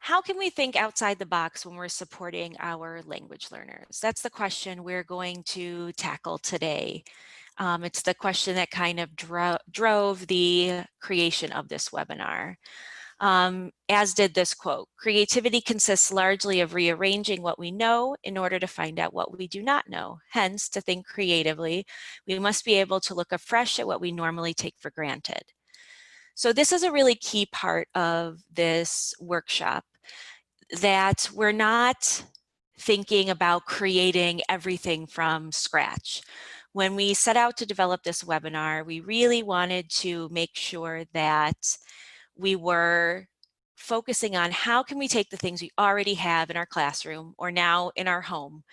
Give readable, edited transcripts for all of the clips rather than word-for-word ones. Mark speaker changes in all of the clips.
Speaker 1: How can we think outside the box when we're supporting our language learners? That's the question we're going to tackle today. It's the question that kind of drove the creation of this webinar. As did this quote, creativity consists largely of rearranging what we know in order to find out what we do not know. Hence, to think creatively, we must be able to look afresh at what we normally take for granted. So this is a really key part of this workshop, that we're not thinking about creating everything from scratch. When we set out to develop this webinar, we really wanted to make sure that we were focusing on how can we take the things we already have in our classroom or now in our home,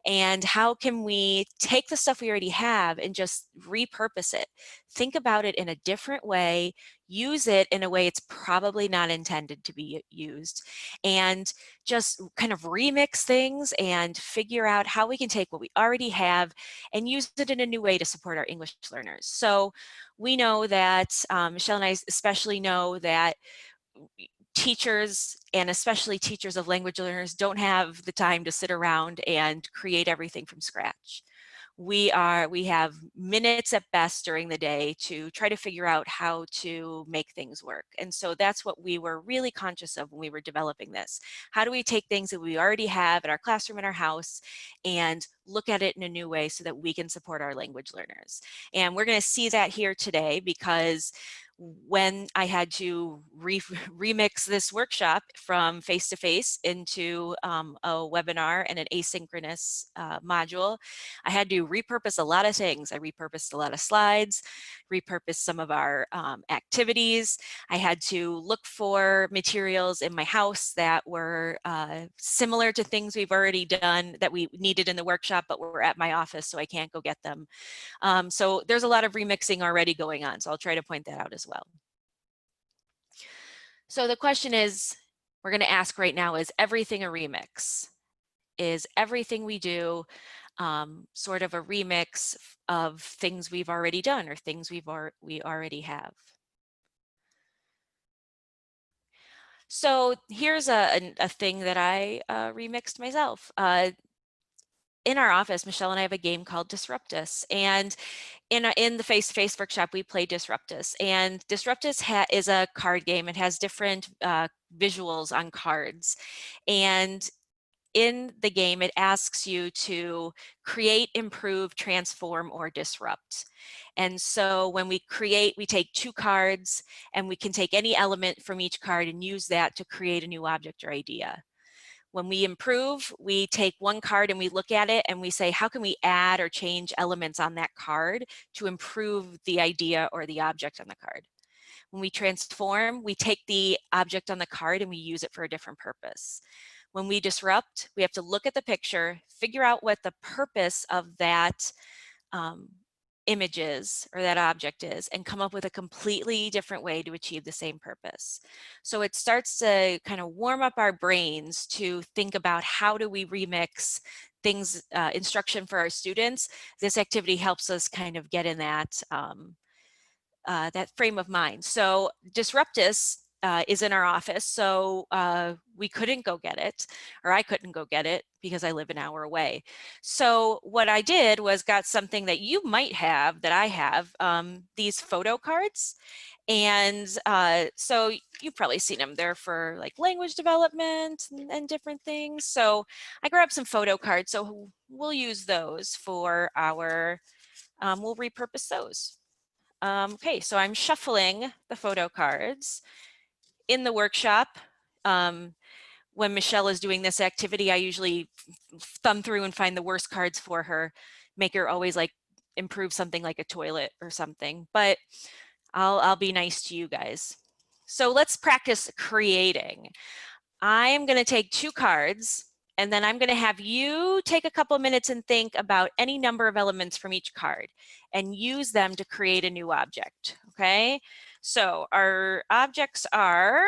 Speaker 1: and how can we take the stuff we already have and just repurpose it, think about it in a different way, use it in a way it's probably not intended to be used, and just kind of remix things and figure out how we can take what we already have and use it in a new way to support our English learners. So we know that, Michelle and I especially know that teachers, and especially teachers of language learners, don't have the time to sit around and create everything from scratch. We have minutes at best during the day to try to figure out how to make things work. And so that's what we were really conscious of when we were developing this. How do we take things that we already have in our classroom, in our house, and look at it in a new way so that we can support our language learners? And we're going to see that here today, because when I had to remix this workshop from face-to-face into a webinar and an asynchronous module, I had to repurpose a lot of things. I repurposed a lot of slides, repurposed some of our activities. I had to look for materials in my house that were similar to things we've already done that we needed in the workshop, but were at my office, so I can't go get them. So there's a lot of remixing already going on, so I'll try to point that out as well. So the question is, we're going to ask right now, is everything a remix? Is everything we do sort of a remix of things we've already done or things we already have? So here's a thing that I remixed myself. In our office, Michelle and I have a game called Disruptus, and in the face-to-face workshop, we play Disruptus. And Disruptus is a card game. It has different visuals on cards, and in the game, it asks you to create, improve, transform, or disrupt. And so when we create, we take 2 cards, and we can take any element from each card and use that to create a new object or idea. When we improve, we take 1 card and we look at it and we say, how can we add or change elements on that card to improve the idea or the object on the card? When we transform, we take the object on the card and we use it for a different purpose. When we disrupt, we have to look at the picture, figure out what the purpose of that image is or that object is, and come up with a completely different way to achieve the same purpose. So it starts to kind of warm up our brains to think about how do we remix things, instruction for our students. This activity helps us kind of get in that that frame of mind. So Disruptus is in our office, so we couldn't go get it, or I couldn't go get it because I live an hour away. So what I did was got something that you might have, that I have, these photo cards. And so you've probably seen them. They're for like language development and different things. So I grabbed some photo cards, so we'll use those for our, we'll repurpose those. Okay, so I'm shuffling the photo cards. In the workshop, when Michelle is doing this activity, I usually thumb through and find the worst cards for her, make her always like improve something like a toilet or something, but I'll be nice to you guys. So let's practice creating. I am going to take 2 cards, and then I'm going to have you take a couple minutes and think about any number of elements from each card and use them to create a new object, okay? So our objects are,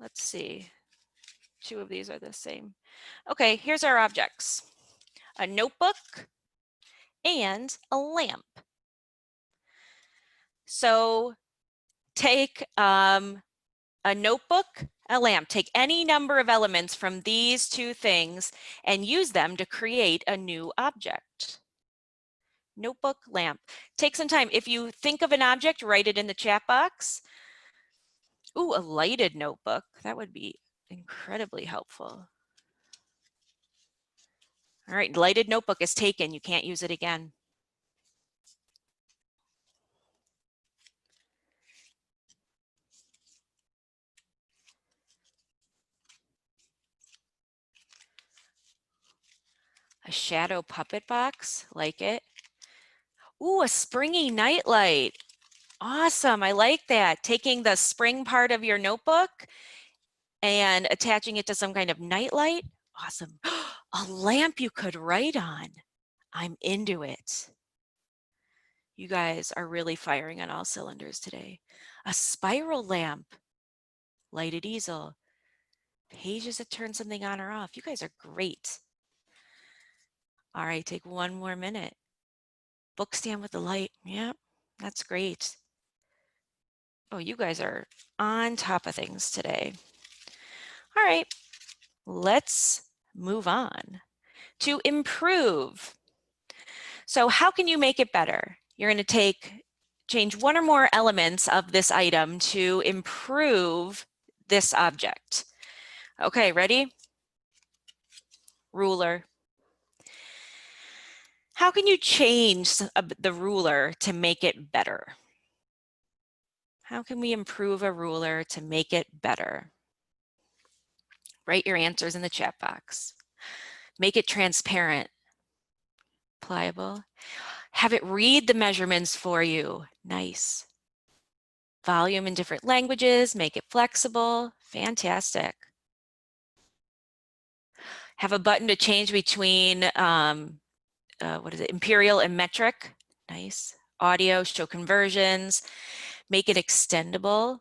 Speaker 1: let's see, 2 of these are the same. Okay, here's our objects: a notebook and a lamp. So take a notebook, a lamp. Take any number of elements from these two things and use them to create a new object. Notebook, lamp. Take some time. If you think of an object, write it in the chat box. Ooh, a lighted notebook. That would be incredibly helpful. All right, lighted notebook is taken. You can't use it again. A shadow puppet box, like it. Ooh, a springy nightlight. Awesome, I like that. Taking the spring part of your notebook and attaching it to some kind of nightlight. Awesome. A lamp you could write on. I'm into it. You guys are really firing on all cylinders today. A spiral lamp, lighted easel, pages that turn something on or off. You guys are great. All right, take one more minute. Book stand with the light. Yep, that's great. Oh, you guys are on top of things today. All right, let's move on to improve. So how can you make it better? You're going to change one or more elements of this item to improve this object. Okay, ready? Ruler. How can you change the ruler to make it better? How can we improve a ruler to make it better? Write your answers in the chat box. Make it transparent, pliable. Have it read the measurements for you. Nice. Volume in different languages, make it flexible. Fantastic. Have a button to change between, what is it, imperial and metric. Nice. Audio, show conversions. Make it extendable.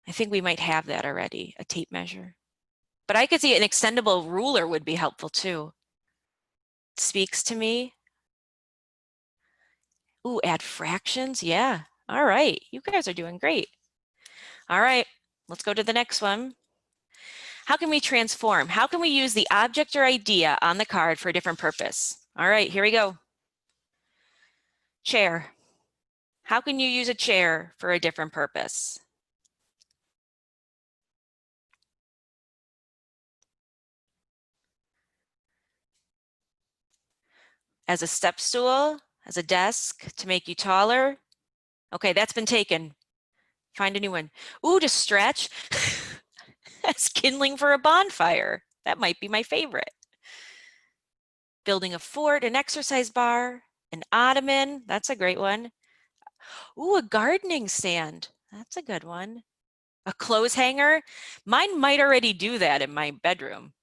Speaker 1: I think we might have that already, a tape measure. But I could see an extendable ruler would be helpful too. Speaks to me. Ooh, add fractions. Yeah. All right. You guys are doing great. All right. Let's go to the next one. How can we transform? How can we use the object or idea on the card for a different purpose? All right, here we go. Chair. How can you use a chair for a different purpose? As a step stool, as a desk to make you taller? Okay, that's been taken. Find a new one. Ooh, to stretch. That's kindling for a bonfire. That might be my favorite. Building a fort, an exercise bar, an ottoman. That's a great one. Ooh, a gardening stand. That's a good one. A clothes hanger. Mine might already do that in my bedroom.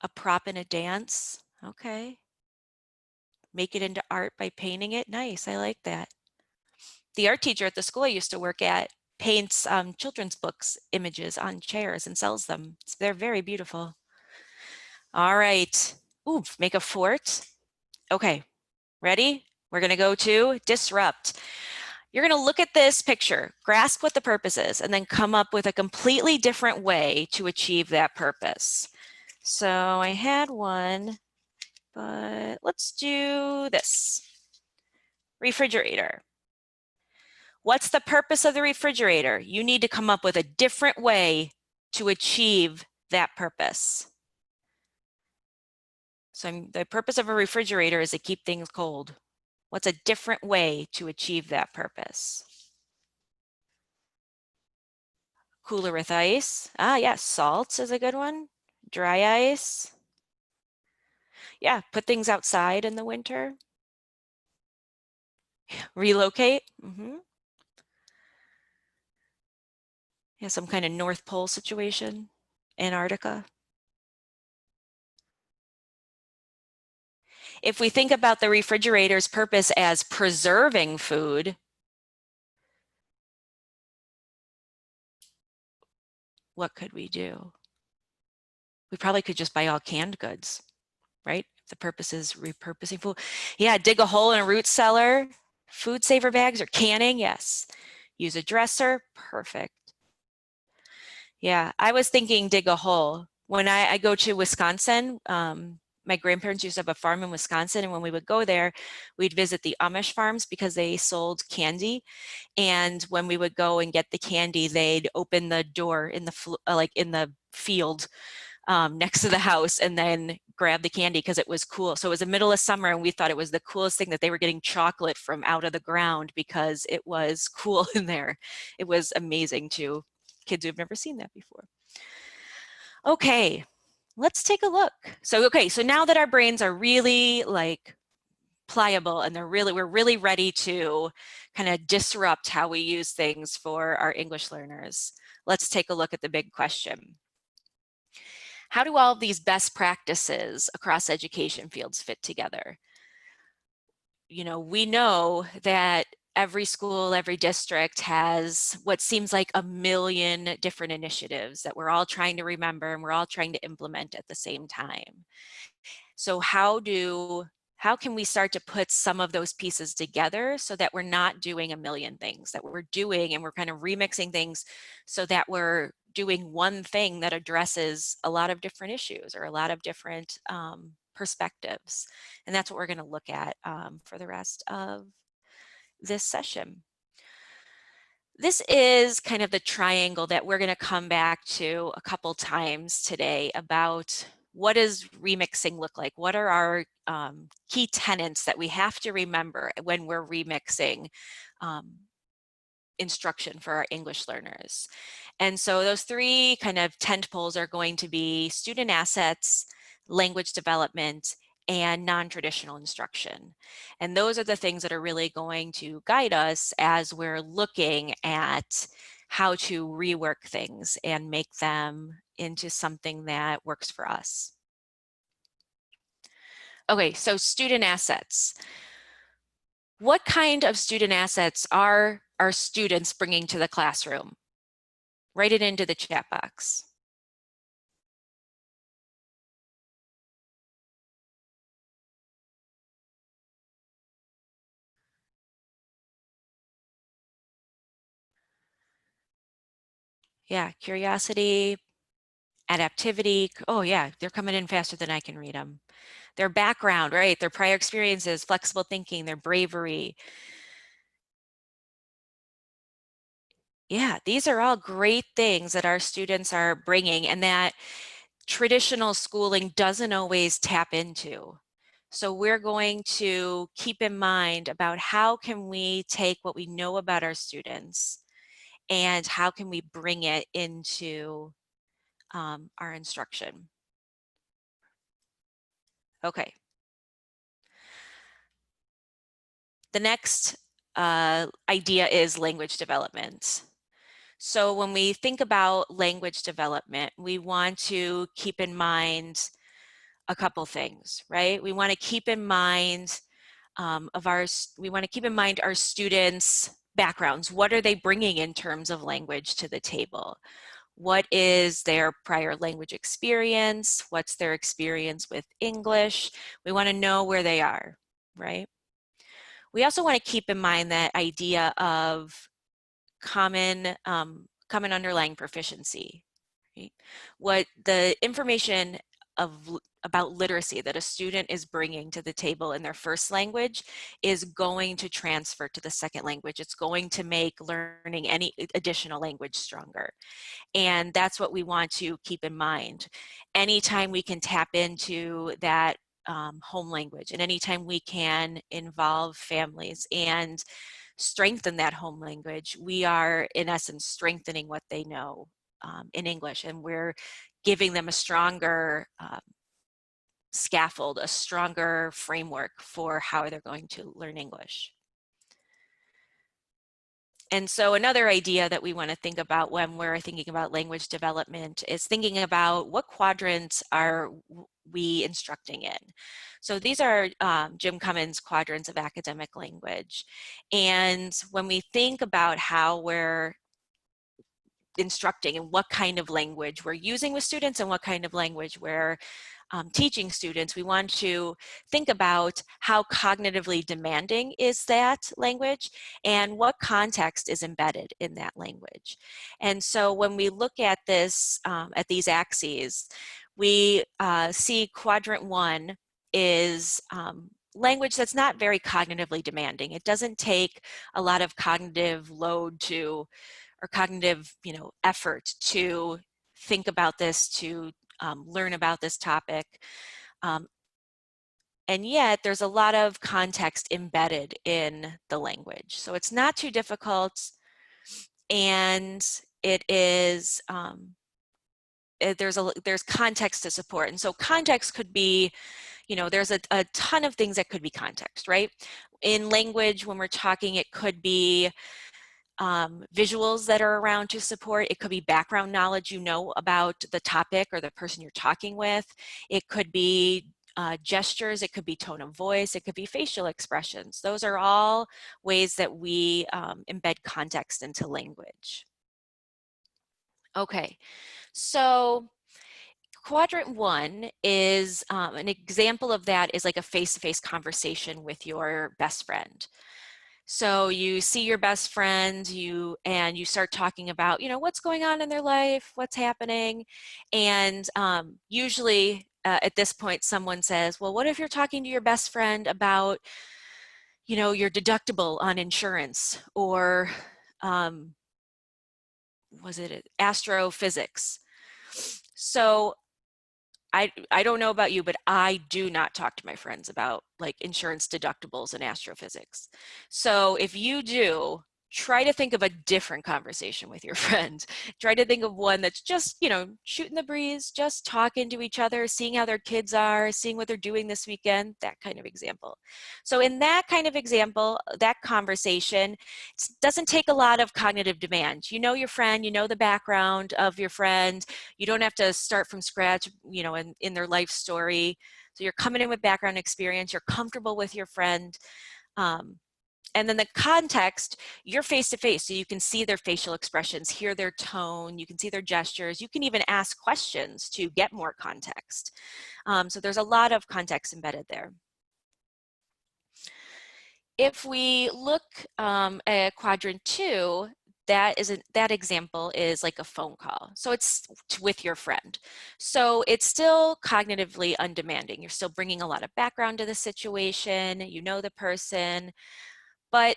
Speaker 1: A prop in a dance. Okay. Make it into art by painting it. Nice. I like that. The art teacher at the school I used to work at paints children's books images on chairs and sells them. So they're very beautiful. All right. Ooh, make a fort. Okay. Ready? We're going to go to disrupt. You're going to look at this picture, grasp what the purpose is, and then come up with a completely different way to achieve that purpose. So I had one, but let's do this. Refrigerator. What's the purpose of the refrigerator? You need to come up with a different way to achieve that purpose. So the purpose of a refrigerator is to keep things cold. What's a different way to achieve that purpose? Cooler with ice. Ah, yeah, salts is a good one. Dry ice. Yeah, put things outside in the winter. Relocate. Yeah, some kind of North Pole situation. Antarctica. If we think about the refrigerator's purpose as preserving food, what could we do? We probably could just buy all canned goods, right? If the purpose is repurposing food. Yeah, dig a hole in a root cellar. Food saver bags or canning, yes. Use a dresser, perfect. Yeah, I was thinking dig a hole. When I go to Wisconsin, my grandparents used to have a farm in Wisconsin, and when we would go there, we'd visit the Amish farms because they sold candy. And when we would go and get the candy, they'd open the door in the like in the field next to the house and then grab the candy because it was cool. So it was the middle of summer and we thought it was the coolest thing that they were getting chocolate from out of the ground because it was cool in there. It was amazing to kids who've never seen that before. Okay, let's take a look. So, okay, so now that our brains are really like pliable and we're really ready to kind of disrupt how we use things for our English learners, let's take a look at the big question. How do all of these best practices across education fields fit together? You know, we know that every school, every district has what seems like a million different initiatives that we're all trying to remember and we're all trying to implement at the same time. So how can we start to put some of those pieces together so that we're not doing a million things, that we're doing and we're kind of remixing things so that we're doing one thing that addresses a lot of different issues or a lot of different perspectives. And that's what we're going to look at for the rest of this session. This is kind of the triangle that we're going to come back to a couple times today about what does remixing look like? What are our key tenets that we have to remember when we're remixing instruction for our English learners? And so those three kind of tent poles are going to be student assets, language development, and non-traditional instruction. And those are the things that are really going to guide us as we're looking at how to rework things and make them into something that works for us. Okay, so student assets. What kind of student assets are our students bringing to the classroom? Write it into the chat box. Yeah, curiosity, adaptivity. Oh yeah, they're coming in faster than I can read them. Their background, right? Their prior experiences, flexible thinking, their bravery. Yeah, these are all great things that our students are bringing and that traditional schooling doesn't always tap into. So we're going to keep in mind about how can we take what we know about our students and how can we bring it into our instruction. Okay. The next idea is language development. So when we think about language development, we want to keep in mind a couple things, right? We want to keep in mind we want to keep in mind our students' backgrounds. What are they bringing in terms of language to the table? What is their prior language experience? What's their experience with English? We want to know where they are, right? We also want to keep in mind that idea of common underlying proficiency, right? What the information about literacy that a student is bringing to the table in their first language is going to transfer to the second language. It's going to make learning any additional language stronger. And that's what we want to keep in mind. Anytime we can tap into that home language and anytime we can involve families and strengthen that home language, we are in essence strengthening what they know in English, and we're giving them a stronger scaffold, a stronger framework for how they're going to learn English. And so another idea that we want to think about when we're thinking about language development is thinking about what quadrants are we instructing in. So these are Jim Cummins' quadrants of academic language. And when we think about how we're instructing and what kind of language we're using with students and what kind of language we're teaching students, we want to think about how cognitively demanding is that language and what context is embedded in that language. And so when we look at this, at these axes, we see quadrant 1 is language that's not very cognitively demanding. It doesn't take a lot of cognitive load to, or cognitive, effort to think about this, to learn about this topic. And yet there's a lot of context embedded in the language. So it's not too difficult, and it is, there's context to support. And so context could be, there's a ton of things that could be context, right? In language, when we're talking, it could be visuals that are around to support. It could be background knowledge about the topic or the person you're talking with. It could be gestures, it could be tone of voice, it could be facial expressions. Those are all ways that we embed context into language. Okay, so quadrant 1 is an example of that is like a face-to-face conversation with your best friend. So you see your best friend, and you start talking about, what's going on in their life, what's happening. And usually at this point, someone says, well, what if you're talking to your best friend about, your deductible on insurance, or was it astrophysics? So I don't know about you, but I do not talk to my friends about like insurance deductibles and astrophysics. So if you do, try to think of a different conversation with your friend. Try to think of one that's just, shooting the breeze, just talking to each other, seeing how their kids are, seeing what they're doing this weekend, that kind of example. So in that kind of example, that conversation, it doesn't take a lot of cognitive demand. You know your friend, you know the background of your friend. You don't have to start from scratch, in their life story. So you're coming in with background experience, you're comfortable with your friend. And then the context, you're face to face, so you can see their facial expressions, hear their tone, you can see their gestures, you can even ask questions to get more context. So there's a lot of context embedded there. If we look at quadrant 2, that example is like a phone call. So it's with your friend. So it's still cognitively undemanding. You're still bringing a lot of background to the situation, you know the person, but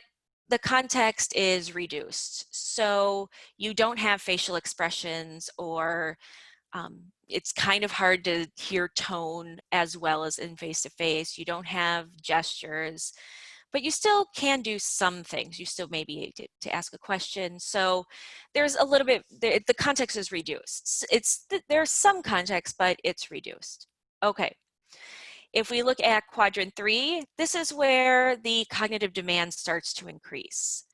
Speaker 1: the context is reduced. So you don't have facial expressions, or it's kind of hard to hear tone as well as in face-to-face. You don't have gestures, but you still can do some things. You still may be able to ask a question. So there's a little bit, the context is reduced. There's some context, but it's reduced. Okay. If we look at quadrant 3, this is where the cognitive demand starts to increase.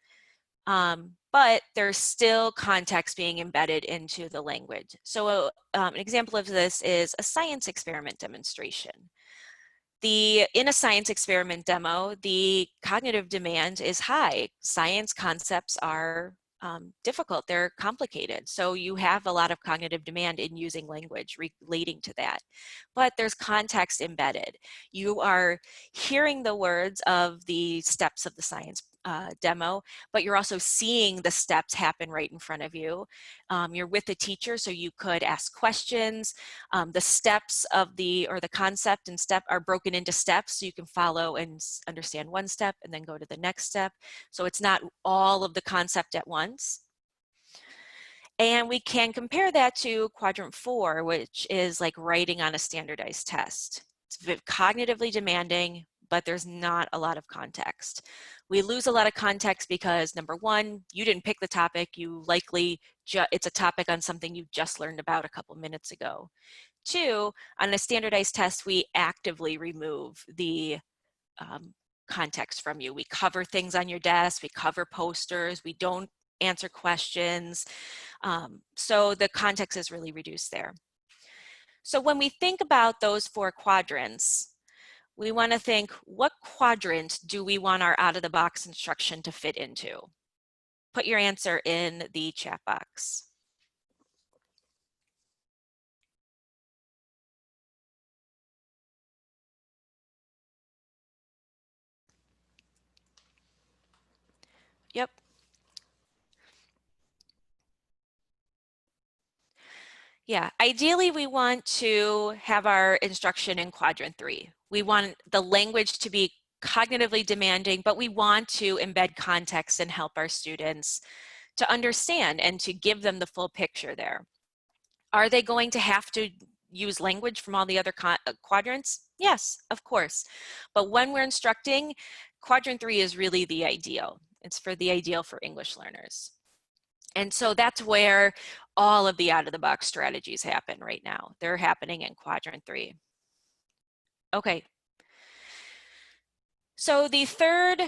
Speaker 1: But there's still context being embedded into the language. So an example of this is a science experiment demonstration. In a science experiment demo, the cognitive demand is high. Science concepts are difficult, they're complicated. So you have a lot of cognitive demand in using language relating to that. But there's context embedded. You are hearing the words of the steps of the science demo, but you're also seeing the steps happen right in front of you. You're with the teacher, so you could ask questions. The steps of the concept and step are broken into steps, so you can follow and understand one step and then go to the next step. So it's not all of the concept at once. And we can compare that to quadrant 4, which is like writing on a standardized test. It's cognitively demanding, but there's not a lot of context. We lose a lot of context because, number one, you didn't pick the topic. You likely, it's a topic on something you just learned about a couple minutes ago. 2, on a standardized test, we actively remove the context from you. We cover things on your desk, we cover posters, we don't answer questions. So the context is really reduced there. So when we think about those 4 quadrants, we want to think, what quadrant do we want our out-of-the-box instruction to fit into? Put your answer in the chat box. Yep. Yeah, ideally we want to have our instruction in quadrant 3. We want the language to be cognitively demanding, but we want to embed context and help our students to understand and to give them the full picture there. Are they going to have to use language from all the other quadrants? Yes, of course. But when we're instructing, quadrant 3 is really the ideal. It's for the ideal for English learners. And so that's where all of the out-of-the-box strategies happen right now. They're happening in quadrant 3. Okay. So the third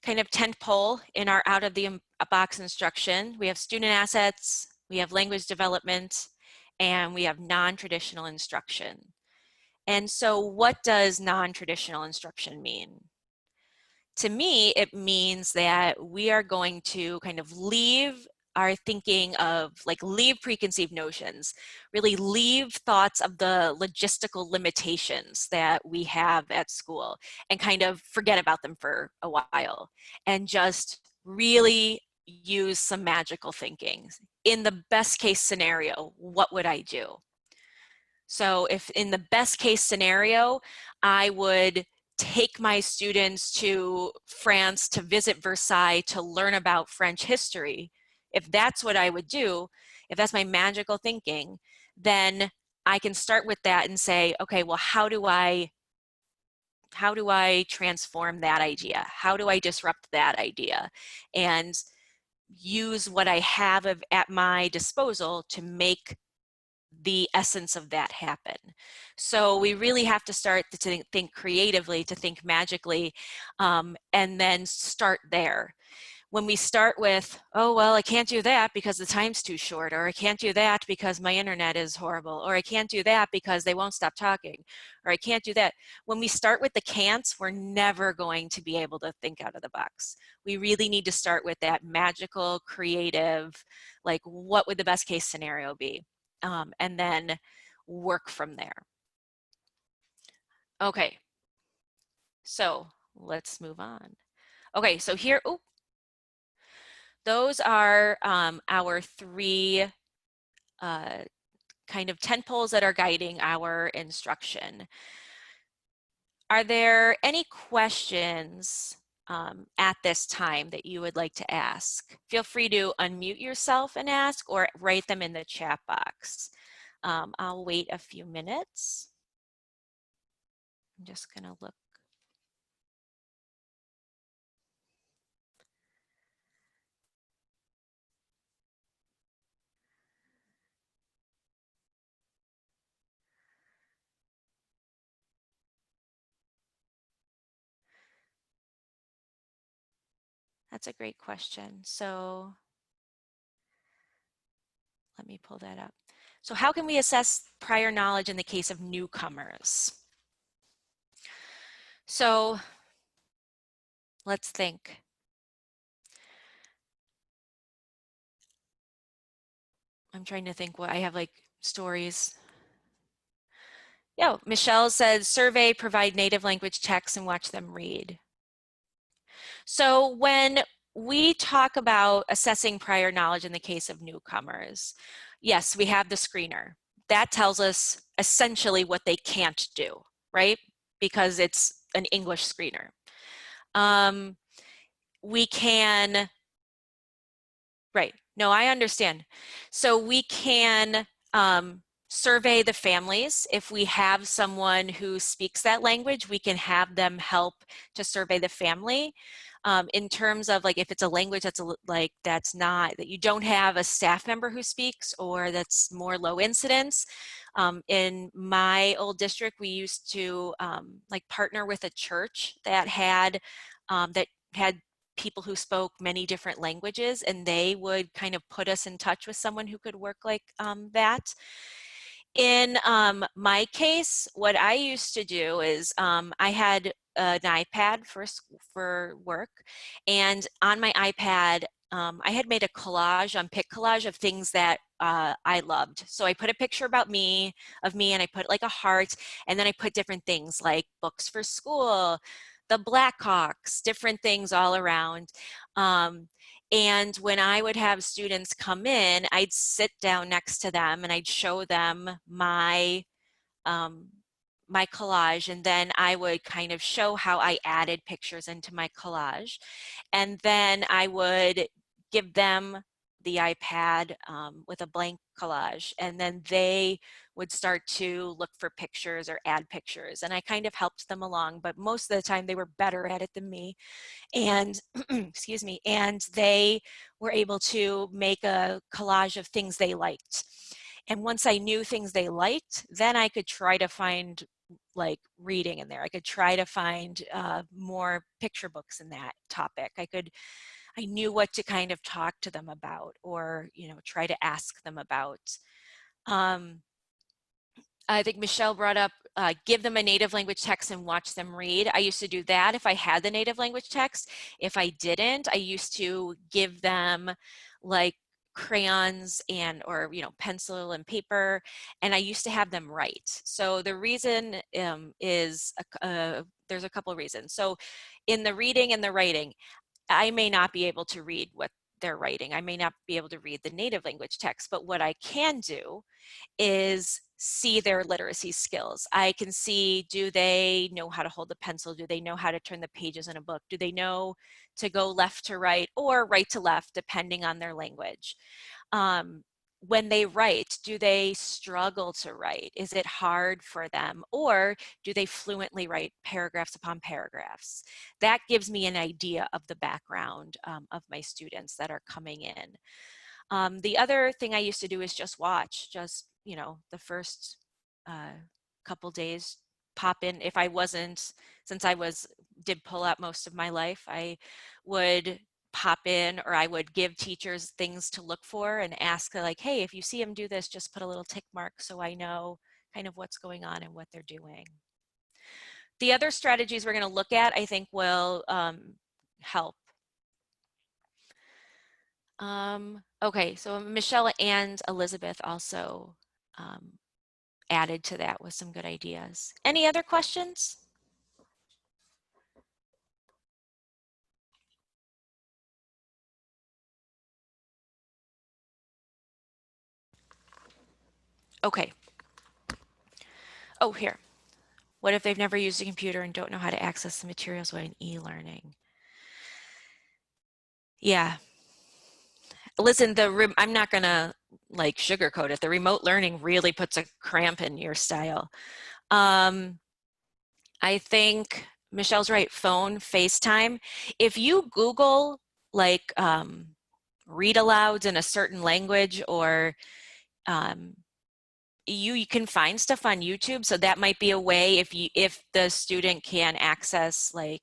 Speaker 1: kind of tent pole in our out-of-the-box instruction, we have student assets, we have language development, and we have non-traditional instruction. And so what does non-traditional instruction mean? To me, it means that we are going to kind of leave our thinking of, like, leave preconceived notions, really leave thoughts of the logistical limitations that we have at school and kind of forget about them for a while and just really use some magical thinking. In the best case scenario, what would I do? So if in the best case scenario, I would take my students to France to visit Versailles to learn about French history, if that's what I would do, if that's my magical thinking, then I can start with that and say, okay, well, how do I transform that idea? How do I disrupt that idea? And use what I have at my disposal to make the essence of that happen. So we really have to start to think creatively, to think magically, and then start there. When we start with, oh, well, I can't do that because the time's too short, or I can't do that because my internet is horrible, or I can't do that because they won't stop talking, or I can't do that. When we start with the can'ts, we're never going to be able to think out of the box. We really need to start with that magical, creative, like, what would the best case scenario be? And then work from there. Okay, so let's move on. Okay, so here, oh, those are our 3 kind of tent poles that are guiding our instruction. Are there any questions at this time that you would like to ask? Feel free to unmute yourself and ask, or write them in the chat box. I'll wait a few minutes. I'm just gonna look. That's a great question. So let me pull that up. So how can we assess prior knowledge in the case of newcomers? So let's think. I'm trying to think what I have, like, stories. Yeah, Michelle says survey, provide native language texts and watch them read. So when we talk about assessing prior knowledge in the case of newcomers, yes, we have the screener. That tells us essentially what they can't do, right? Because it's an English screener. We can, right, no, I understand. So we can survey the families. If we have someone who speaks that language, we can have them help to survey the family. In terms of, like, if it's a language that's that's not, that you don't have a staff member who speaks, or that's more low incidence. In my old district, we used to like partner with a church that had people who spoke many different languages, and they would kind of put us in touch with someone who could work like that. In my case, what I used to do is I had an iPad for work, and on my iPad, I had made a collage on Pic Collage of things that I loved. So I put a picture of me, and I put like a heart, and then I put different things like books for school, the Blackhawks, different things all around. And when I would have students come in, I'd sit down next to them and I'd show them my collage, and then I would kind of show how I added pictures into my collage. And then I would give them the iPad with a blank collage, and then they would start to look for pictures or add pictures. And I kind of helped them along, but most of the time they were better at it than me. And excuse me, and they were able to make a collage of things they liked. And once I knew things they liked, then I could try to find like reading in there. I could try to find more picture books in that topic. I knew what to kind of talk to them about, or, you know, try to ask them about. I think Michelle brought up, give them a native language text and watch them read. I used to do that if I had the native language text. If I didn't, I used to give them like crayons and, or, you know, pencil and paper, and I used to have them write. So the reason is, there's a couple of reasons. So in the reading and the writing, I may not be able to read what they're writing. I may not be able to read the native language text, but what I can do is see their literacy skills. I can see, do they know how to hold the pencil? Do they know how to turn the pages in a book? Do they know to go left to right or right to left, depending on their language? When they write, do they struggle to write? Is it hard for them? Or do they fluently write paragraphs upon paragraphs? That gives me an idea of the background of my students that are coming in. The other thing I used to do is just watch, just, you know, the first couple days, pop in. If I wasn't, since I did pull out most of my life, I would pop in, or I would give teachers things to look for and ask, like, hey, if you see them do this, just put a little tick mark so I know kind of what's going on and what they're doing. The other strategies we're going to look at, I think, will help. Okay, so Michelle and Elizabeth also added to that with some good ideas. Any other questions? Okay. Oh, here. What if they've never used a computer and don't know how to access the materials when e-learning? Yeah. Listen, I'm not gonna like sugarcoat it. The remote learning really puts a cramp in your style. I think Michelle's right, phone, FaceTime. If you Google like read alouds in a certain language, or you can find stuff on YouTube. So that might be a way, if the student can access, like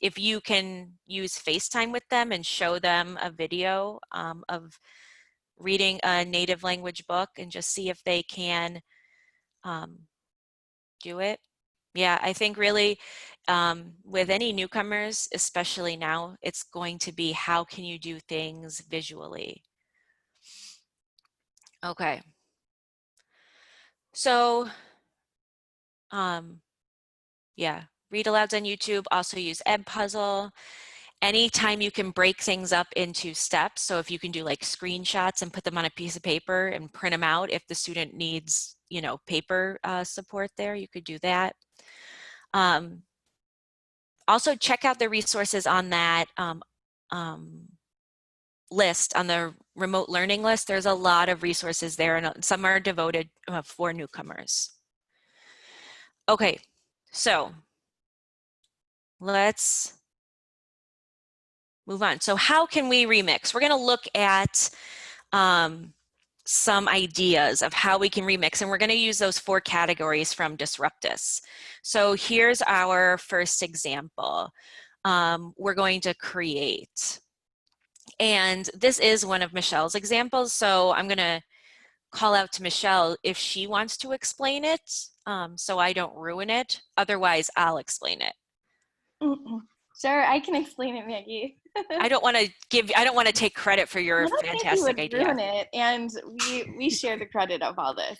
Speaker 1: if you can use FaceTime with them and show them a video of reading a native language book, and just see if they can do it. Yeah, I think really with any newcomers, especially now, it's going to be, how can you do things visually? Okay. So, yeah, read alouds on YouTube, also use Edpuzzle. Anytime you can break things up into steps, so if you can do like screenshots and put them on a piece of paper and print them out, if the student needs, you know, paper support there, you could do that. Also check out the resources on that list, on the remote learning list. There's a lot of resources there, and some are devoted for newcomers. Okay, so let's move on. So how can we remix? We're going to look at some ideas of how we can remix, and we're going to use those 4 categories from Disruptus. So here's our first example. We're going to create, and this is one of Michelle's examples, so I'm going to call out to Michelle if she wants to explain it, so I don't ruin it. Otherwise, I'll explain it.
Speaker 2: Sure, I can explain it, Maggie.
Speaker 1: I don't want to take credit for your fantastic idea.
Speaker 2: Ruin it, and we share the credit of all this.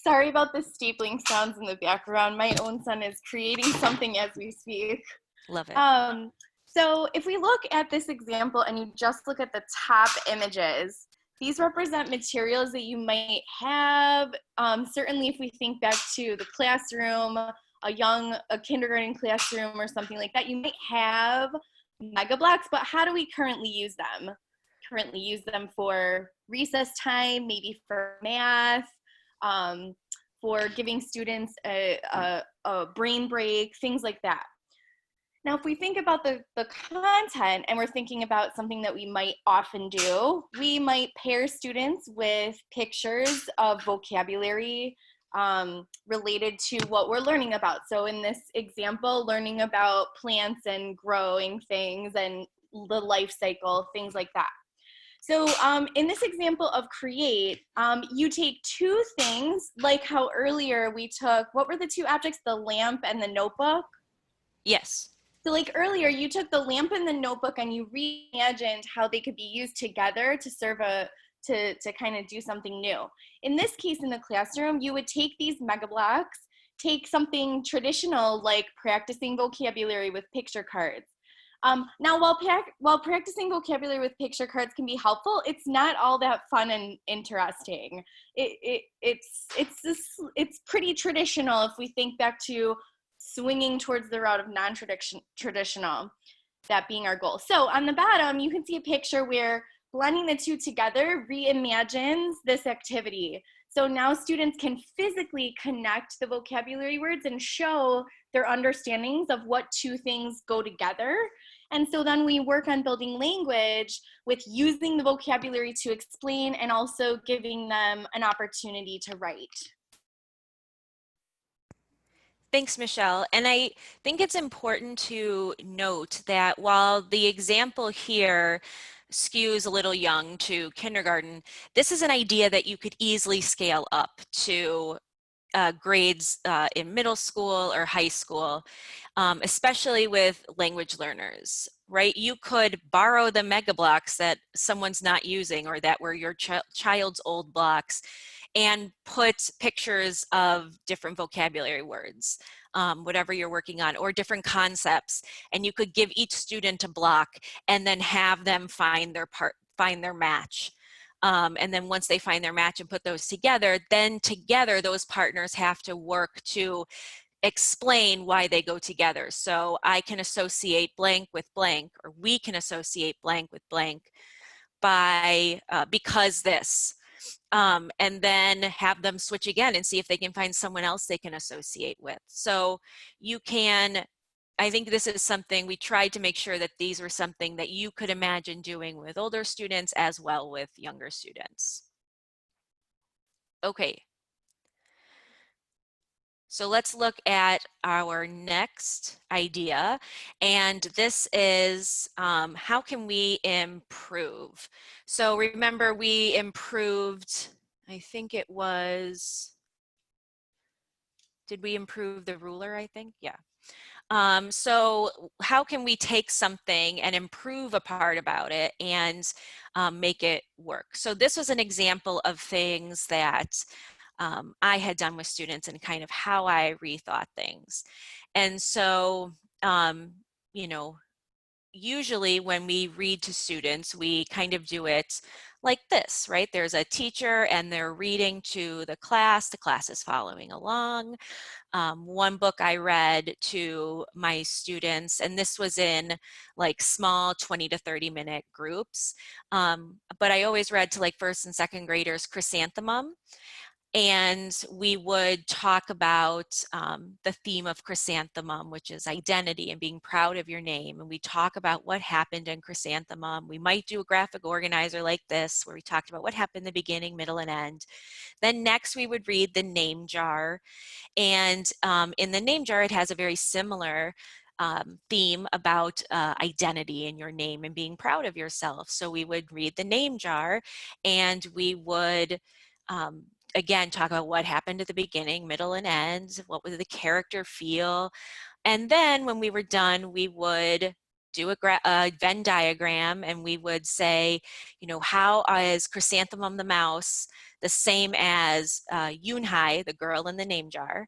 Speaker 2: Sorry about the stapling sounds in the background. My own son is creating something as we speak.
Speaker 1: Love it.
Speaker 2: Um, so if we look at this example and you just look at the top images, these represent materials that you might have. Certainly if we think back to the classroom, a kindergarten classroom or something like that, you might have mega blocks, but how do we currently use them? Currently use them for recess time, maybe for math, um, for giving students a brain break, things like that. Now, if we think about the content and we're thinking about something that we might often do, we might pair students with pictures of vocabulary related to what we're learning about. So in this example, learning about plants and growing things and the life cycle, things like that. So in this example of create, you take two things, like how earlier we took, what were the two objects, the lamp and the notebook?
Speaker 1: Yes.
Speaker 2: So like earlier, you took the lamp and the notebook and you reimagined how they could be used together to serve to kind of do something new. In this case, in the classroom, you would take these mega blocks, take something traditional like practicing vocabulary with picture cards. Now, while practicing vocabulary with picture cards can be helpful, it's not all that fun and interesting. It's pretty traditional if we think back to swinging towards the route of non-traditional, that being our goal. So on the bottom, you can see a picture where blending the two together reimagines this activity. So now students can physically connect the vocabulary words and show their understandings of what two things go together. And so then we work on building language with using the vocabulary to explain and also giving them an opportunity to write.
Speaker 1: Thanks, Michelle. And I think it's important to note that while the example here skews a little young to kindergarten, this is an idea that you could easily scale up to grades in middle school or high school, especially with language learners, right? You could borrow the mega blocks that someone's not using or that were your child's old blocks and put pictures of different vocabulary words, whatever you're working on, or different concepts. And you could give each student a block and then have them find their match. And then once they find their match and put those together, then together those partners have to work to explain why they go together. So I can associate blank with blank, or we can associate blank with blank by because this. And then have them switch again and see if they can find someone else they can associate with. So you can, I think this is something we tried to make sure that these were something that you could imagine doing with older students as well with younger students. Okay. So let's look at our next idea, and this is how can we improve? So remember we improved, I think it was, did we improve the ruler, I think? Yeah. So how can we take something and improve a part about it and make it work? So this was an example of things that I had done with students and kind of how I rethought things. And so, you know, usually when we read to students, we kind of do it like this, right? There's a teacher and they're reading to the class is following along. One book I read to my students, and this was in like small 20 to 30-minute groups, but I always read to like first and second graders Chrysanthemum. And we would talk about the theme of Chrysanthemum, which is identity and being proud of your name. And we talk about what happened in Chrysanthemum. We might do a graphic organizer like this, where we talked about what happened in the beginning, middle, and end. Then next we would read the name jar. And in the name jar, it has a very similar theme about identity in your name and being proud of yourself. So we would read the name jar and we would again, talk about what happened at the beginning, middle, and end, what would the character feel. And then when we were done, we would do a Venn diagram, and we would say, you know, how is Chrysanthemum the mouse the same as Yunhai, the girl in the name jar,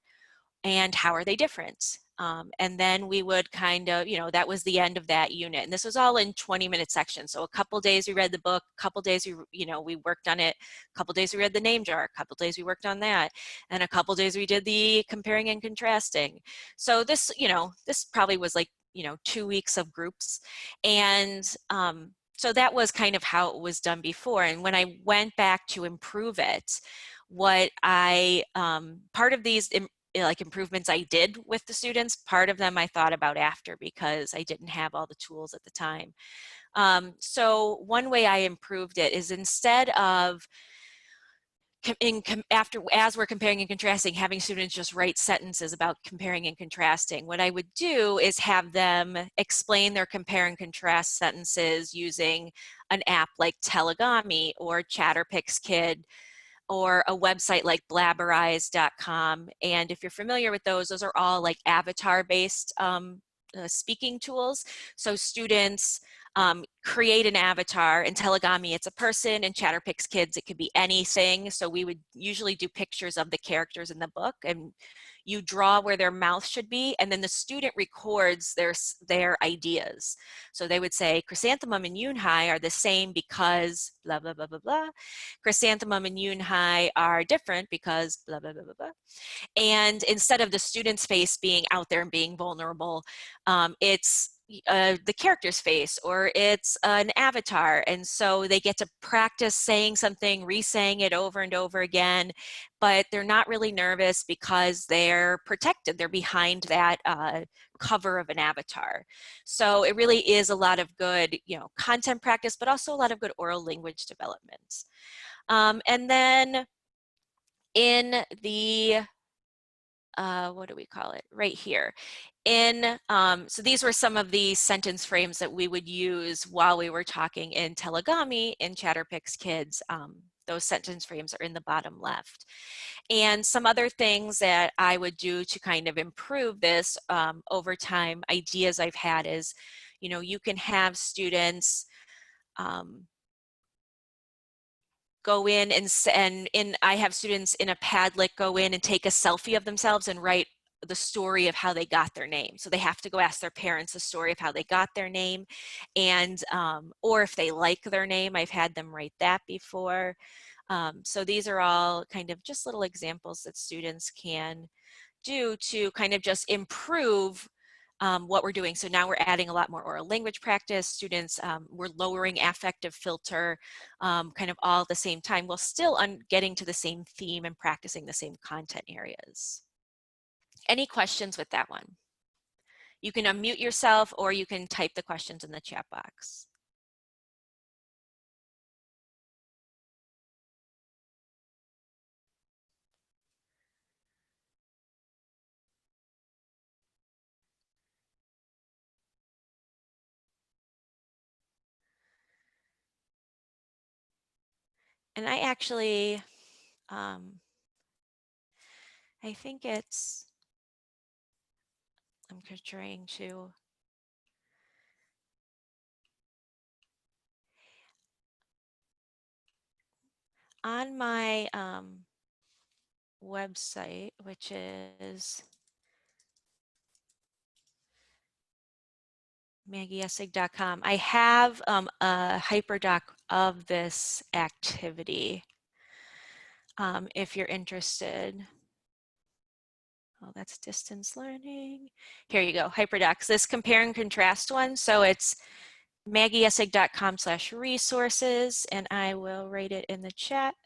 Speaker 1: and how are they different? And then we would kind of, you know, that was the end of that unit. And this was all in 20-minute sections. So a couple days we read the book, a couple days we, you know, we worked on it, a couple days we read the name jar, a couple days we worked on that, and a couple days we did the comparing and contrasting. So this, you know, this probably was like, you know, 2 weeks of groups. And so that was kind of how it was done before. And when I went back to improve it, what I, part of these like improvements I did with the students, part of them I thought about after because I didn't have all the tools at the time. So one way I improved it is instead of as we're comparing and contrasting, having students just write sentences about comparing and contrasting, what I would do is have them explain their compare and contrast sentences using an app like Telegami or ChatterPixKid, or a website like blabberize.com. And if you're familiar with those are all like avatar-based speaking tools. So students create an avatar. In Telegami, it's a person. In ChatterPixKids, it could be anything. So we would usually do pictures of the characters in the book, and you draw where their mouth should be, and then the student records their ideas. So they would say, Chrysanthemum and Yunhai are the same because blah, blah, blah, blah, blah. Chrysanthemum and Yunhai are different because blah, blah, blah, blah, blah. And instead of the student's face being out there and being vulnerable, it's the character's face, or it's an avatar. And so they get to practice saying something, re-saying it over and over again, but they're not really nervous because they're protected. They're behind that cover of an avatar. So it really is a lot of good, you know, content practice, but also a lot of good oral language development. And then in the what do we call it? Right here. So these were some of the sentence frames that we would use while we were talking in Telegami in ChatterPixKids. Those sentence frames are in the bottom left. And some other things that I would do to kind of improve this over time, ideas I've had is, you know, you can have students go in and I have students in a Padlet go in and take a selfie of themselves and write the story of how they got their name. So they have to go ask their parents the story of how they got their name, and or if they like their name, I've had them write that before. So these are all kind of just little examples that students can do to kind of just improve what we're doing. So now we're adding a lot more oral language practice. Students, we're lowering affective filter kind of all at the same time while still getting to the same theme and practicing the same content areas. Any questions with that one? You can unmute yourself or you can type the questions in the chat box. And I actually, I think I'm trying to, on my website, which is MaggieEssig.com, I have a hyperdoc of this activity if you're interested. Oh, that's distance learning. Here you go, hyperdocs, this compare and contrast one. So it's MaggieEssig.com/resources, and I will write it in the chat.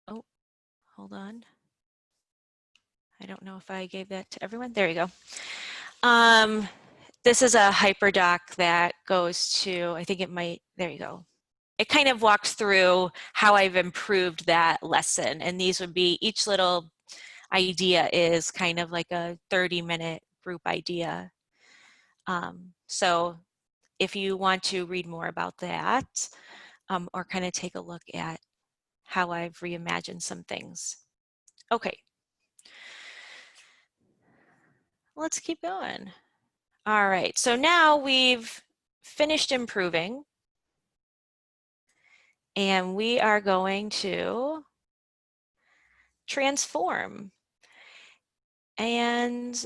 Speaker 1: Oh, hold on. I don't know if I gave that to everyone. There you go. This is a hyperdoc that goes to, I think it might, there you go. It kind of walks through how I've improved that lesson. And these would be, each little idea is kind of like a 30-minute group idea. So if you want to read more about that, or kind of take a look at how I've reimagined some things. Okay. let's keep going. All right, so now we've finished improving, and we are going to transform. And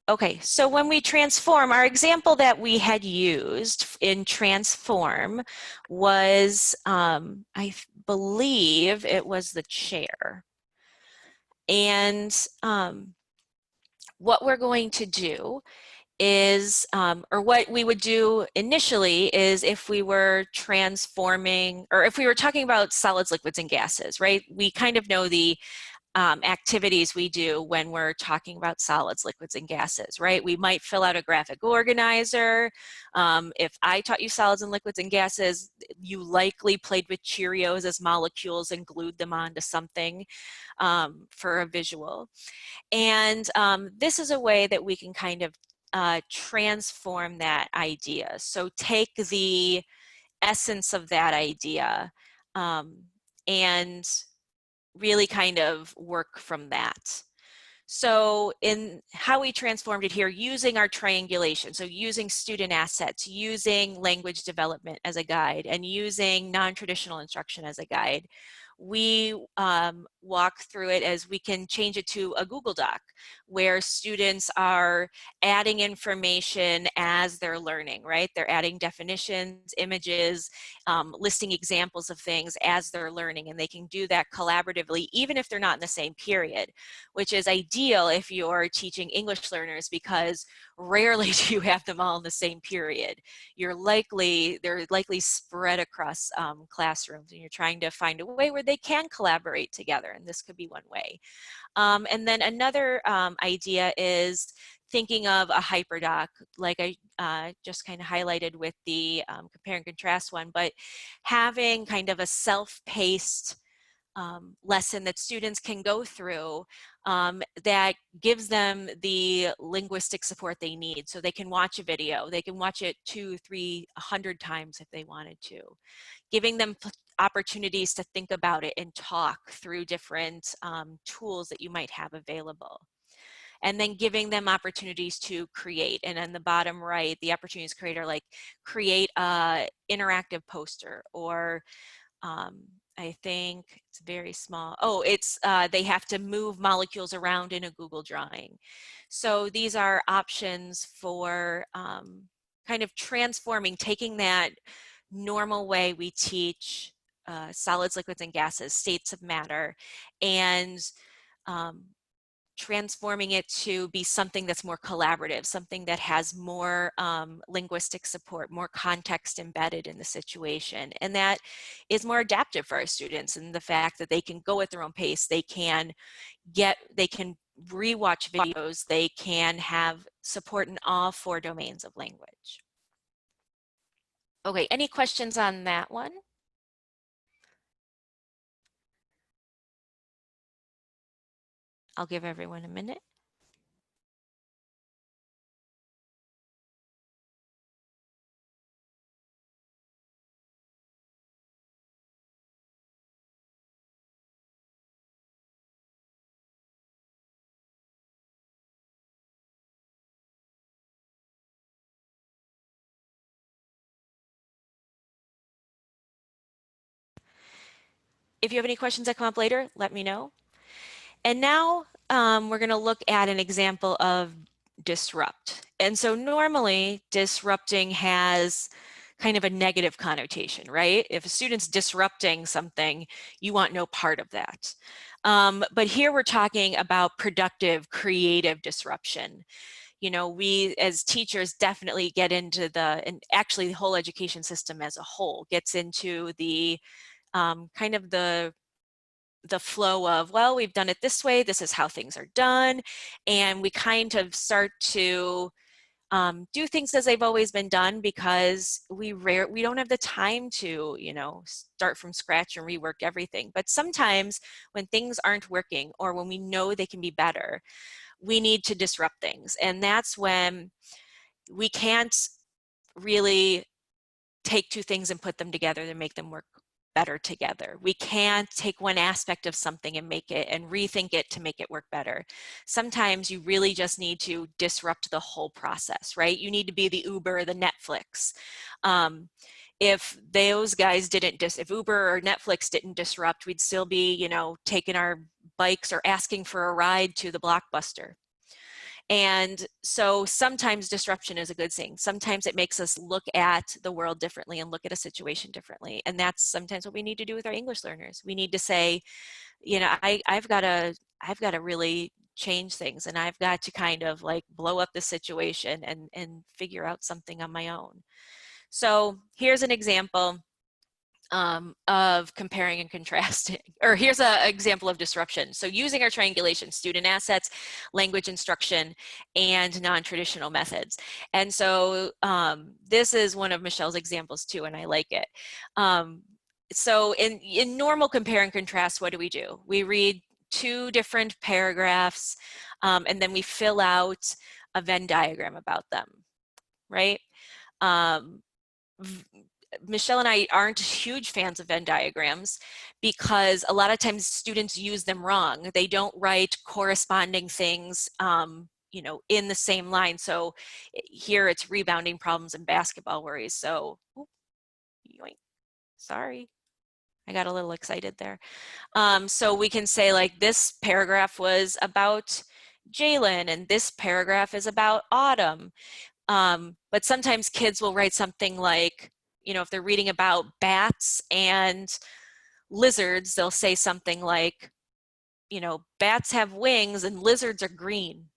Speaker 1: okay, so when we transform, our example that we had used in transform was, I believe it was the chair. And what we're going to do is, or what we would do initially is if we were transforming, or if we were talking about solids, liquids, and gases, right? We kind of know the activities we do when we're talking about solids, liquids, and gases, right? We might fill out a graphic organizer. If I taught you solids and liquids and gases, you likely played with Cheerios as molecules and glued them onto something for a visual. And this is a way that we can kind of transform that idea. So take the essence of that idea and really kind of work from that. So in how we transformed it here, using our triangulation, so using student assets, using language development as a guide, and using non-traditional instruction as a guide, we walk through it as we can change it to a Google Doc where students are adding information as they're learning, right? They're adding definitions, images, listing examples of things as they're learning, and they can do that collaboratively even if they're not in the same period, which is ideal if you're teaching English learners because rarely do you have them all in the same period. They're likely spread across classrooms, and you're trying to find a way where they can collaborate together, and this could be one way. And then another idea is thinking of a hyperdoc, like I just kind of highlighted with the compare and contrast one, but having kind of a self-paced lesson that students can go through that gives them the linguistic support they need. So they can watch a video, they can watch it 200, 300, 100 times if they wanted to. Giving them opportunities to think about it and talk through different tools that you might have available. And then giving them opportunities to create. And on the bottom right, the opportunities to create are like create a interactive poster, or I think it's very small. Oh, it's they have to move molecules around in a Google drawing. So these are options for kind of transforming, taking that normal way we teach solids, liquids, and gases, states of matter, and um, transforming it to be something that's more collaborative, something that has more linguistic support, more context embedded in the situation. And that is more adaptive for our students, and the fact that they can go at their own pace, they can rewatch videos, they can have support in all 4 domains of language. Okay, any questions on that one? I'll give everyone a minute. If you have any questions that come up later, let me know. And now we're going to look at an example of disrupt. And so normally disrupting has kind of a negative connotation, right? If a student's disrupting something, you want no part of that. But here we're talking about productive, creative disruption. You know, we as teachers definitely get into and actually the whole education system as a whole gets into the kind of the flow of, well, we've done it this way, this is how things are done, and we kind of start to do things as they've always been done because we don't have the time to, you know, start from scratch and rework everything. But sometimes when things aren't working, or when we know they can be better, we need to disrupt things, and that's when we can't really take 2 things and put them together to make them work better together. We can't take one aspect of something and make it and rethink it to make it work better. Sometimes you really just need to disrupt the whole process, right? You need to be the Uber, the Netflix. If those guys didn't if Uber or Netflix didn't disrupt, we'd still be, you know, taking our bikes or asking for a ride to the Blockbuster. And so sometimes disruption is a good thing. Sometimes it makes us look at the world differently and look at a situation differently. And that's sometimes what we need to do with our English learners. We need to say, you know, I've got to really change things, and I've got to kind of like blow up the situation and figure out something on my own. So here's an example of comparing and contrasting, or here's an example of disruption. So using our triangulation, student assets, language instruction, and non-traditional methods. And so this is one of Michelle's examples too, and I like it. So in normal compare and contrast, what do? We read two different paragraphs, and then we fill out a Venn diagram about them, right? Um, Michelle and I aren't huge fans of Venn diagrams because a lot of times students use them wrong. They don't write corresponding things, you know, in the same line. So here it's rebounding problems and basketball worries. So, yoink, sorry, I got a little excited there. So we can say like this paragraph was about Jalen and this paragraph is about Autumn. But sometimes kids will write something like, you know, if they're reading about bats and lizards, they'll say something like, you know, bats have wings and lizards are green.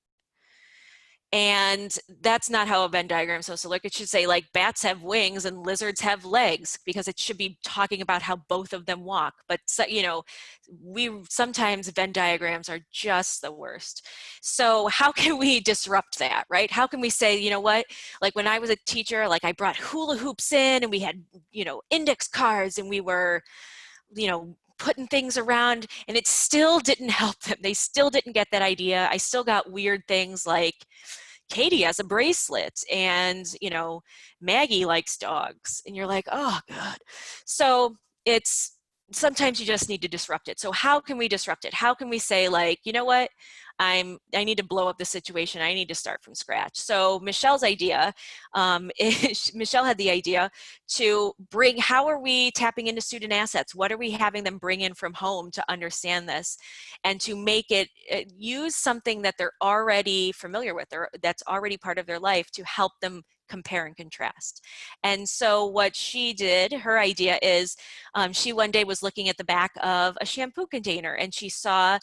Speaker 1: And that's not how a Venn diagram is supposed to look. It should say like bats have wings and lizards have legs, because it should be talking about how both of them walk. But you know, sometimes Venn diagrams are just the worst. So how can we disrupt that, right? How can we say, you know what, like when I was a teacher, like I brought hula hoops in and we had, you know, index cards and we were, you know, putting things around, and it still didn't help them. They still didn't get that idea. I still got weird things like Katie has a bracelet and, you know, Maggie likes dogs, and you're like, oh God. So it's, sometimes you just need to disrupt it. So how can we disrupt it? How can we say like, you know what, I need to blow up the situation. I need to start from scratch. So Michelle's idea, Michelle had the idea to bring, how are we tapping into student assets? What are we having them bring in from home to understand this, and to make it use something that they're already familiar with, or that's already part of their life, to help them compare and contrast. And so what she did, her idea is, she one day was looking at the back of a shampoo container, and she saw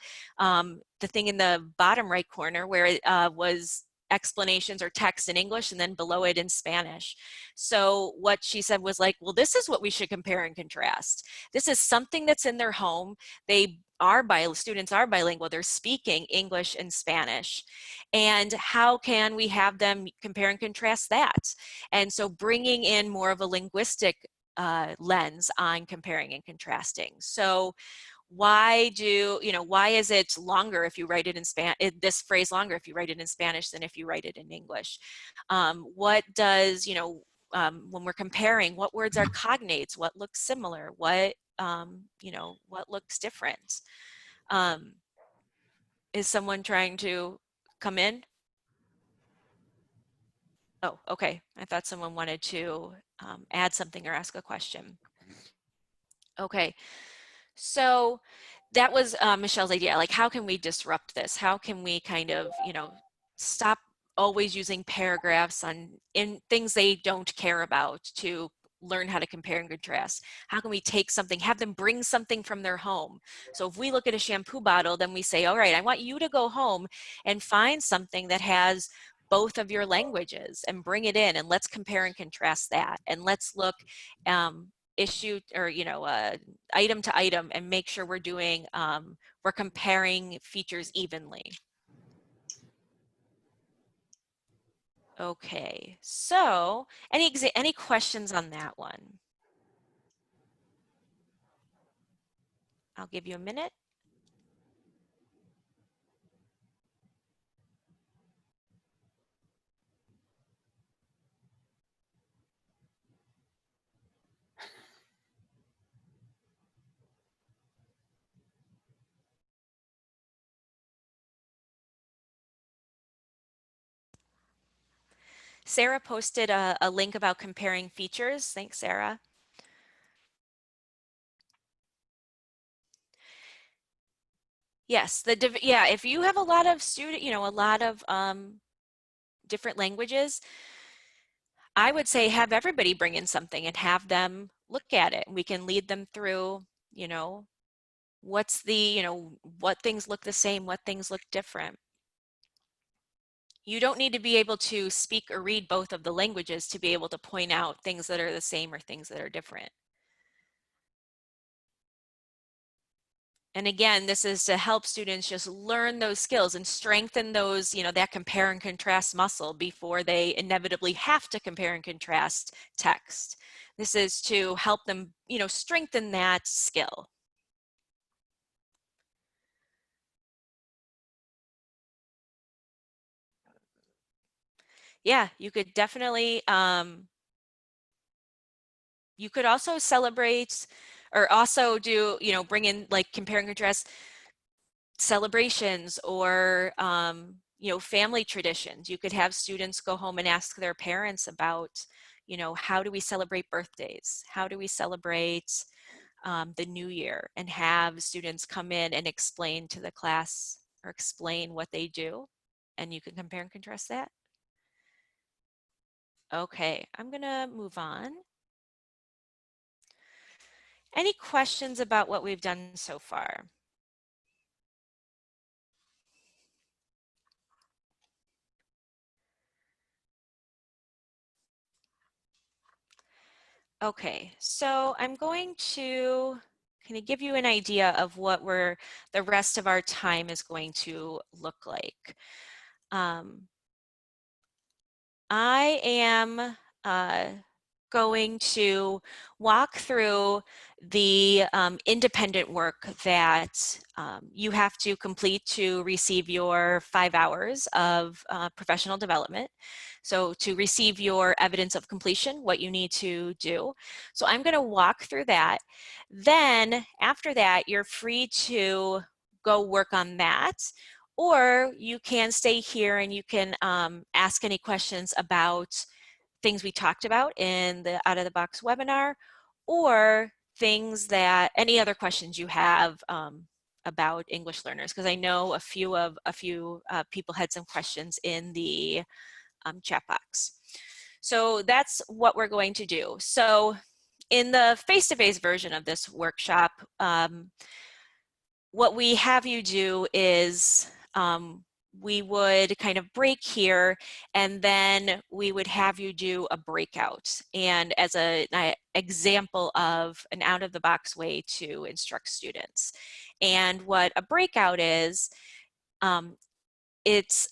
Speaker 1: the thing in the bottom right corner where it was explanations or text in English, and then below it in Spanish. So what she said was like, well, this is what we should compare and contrast. This is something that's in their home. Students are bilingual. They're speaking English and Spanish. And how can we have them compare and contrast that? And so bringing in more of a linguistic lens on comparing and contrasting. So why is it longer if you write it in Spanish, this phrase longer if you write it in Spanish than if you write it in English? What does, when we're comparing, what words are cognates? What looks similar? What, what looks different? Is someone trying to come in? Oh, okay. I thought someone wanted to add something or ask a question. Okay. So that was Michelle's idea. Like, how can we disrupt this? How can we kind of, stop always using paragraphs in things they don't care about to learn how to compare and contrast? How can we take something, have them bring something from their home? So if we look at a shampoo bottle, then we say, all right, I want you to go home and find something that has both of your languages and bring it in, and let's compare and contrast that. And let's look issue, or item to item, and make sure we're doing we're comparing features evenly. Okay, so any questions on that one? I'll give you a minute. Sarah posted a link about comparing features. Thanks, Sarah. Yes, yeah, if you have a lot of a lot of different languages, I would say have everybody bring in something and have them look at it. We can lead them through, you know, what's the, what things look the same, what things look different. You don't need to be able to speak or read both of the languages to be able to point out things that are the same or things that are different. And again, this is to help students just learn those skills and strengthen those, that compare and contrast muscle before they inevitably have to compare and contrast text. This is to help them, strengthen that skill. Yeah, you could definitely, you could also celebrate or also do, bring in like compare and contrast celebrations or family traditions. You could have students go home and ask their parents about, how do we celebrate birthdays? How do we celebrate the new year? And have students come in and explain to the class or explain what they do. And you can compare and contrast that. Okay, I'm gonna move on. Any questions about what we've done so far? Okay, so I'm going to kind of give you an idea of what the rest of our time is going to look like. I am going to walk through the independent work that you have to complete to receive your 5 hours of professional development. So to receive your evidence of completion, what you need to do. So I'm going to walk through that. Then after that, you're free to go work on that. Or you can stay here and you can ask any questions about things we talked about in the out of the box webinar, or things that any other questions you have about English learners, because I know a few people had some questions in the chat box. So that's what we're going to do. So in the face-to-face version of this workshop, what we have you do is we would kind of break here and then we would have you do a breakout, and as an example of an out of the box way to instruct students. And what a breakout is, it's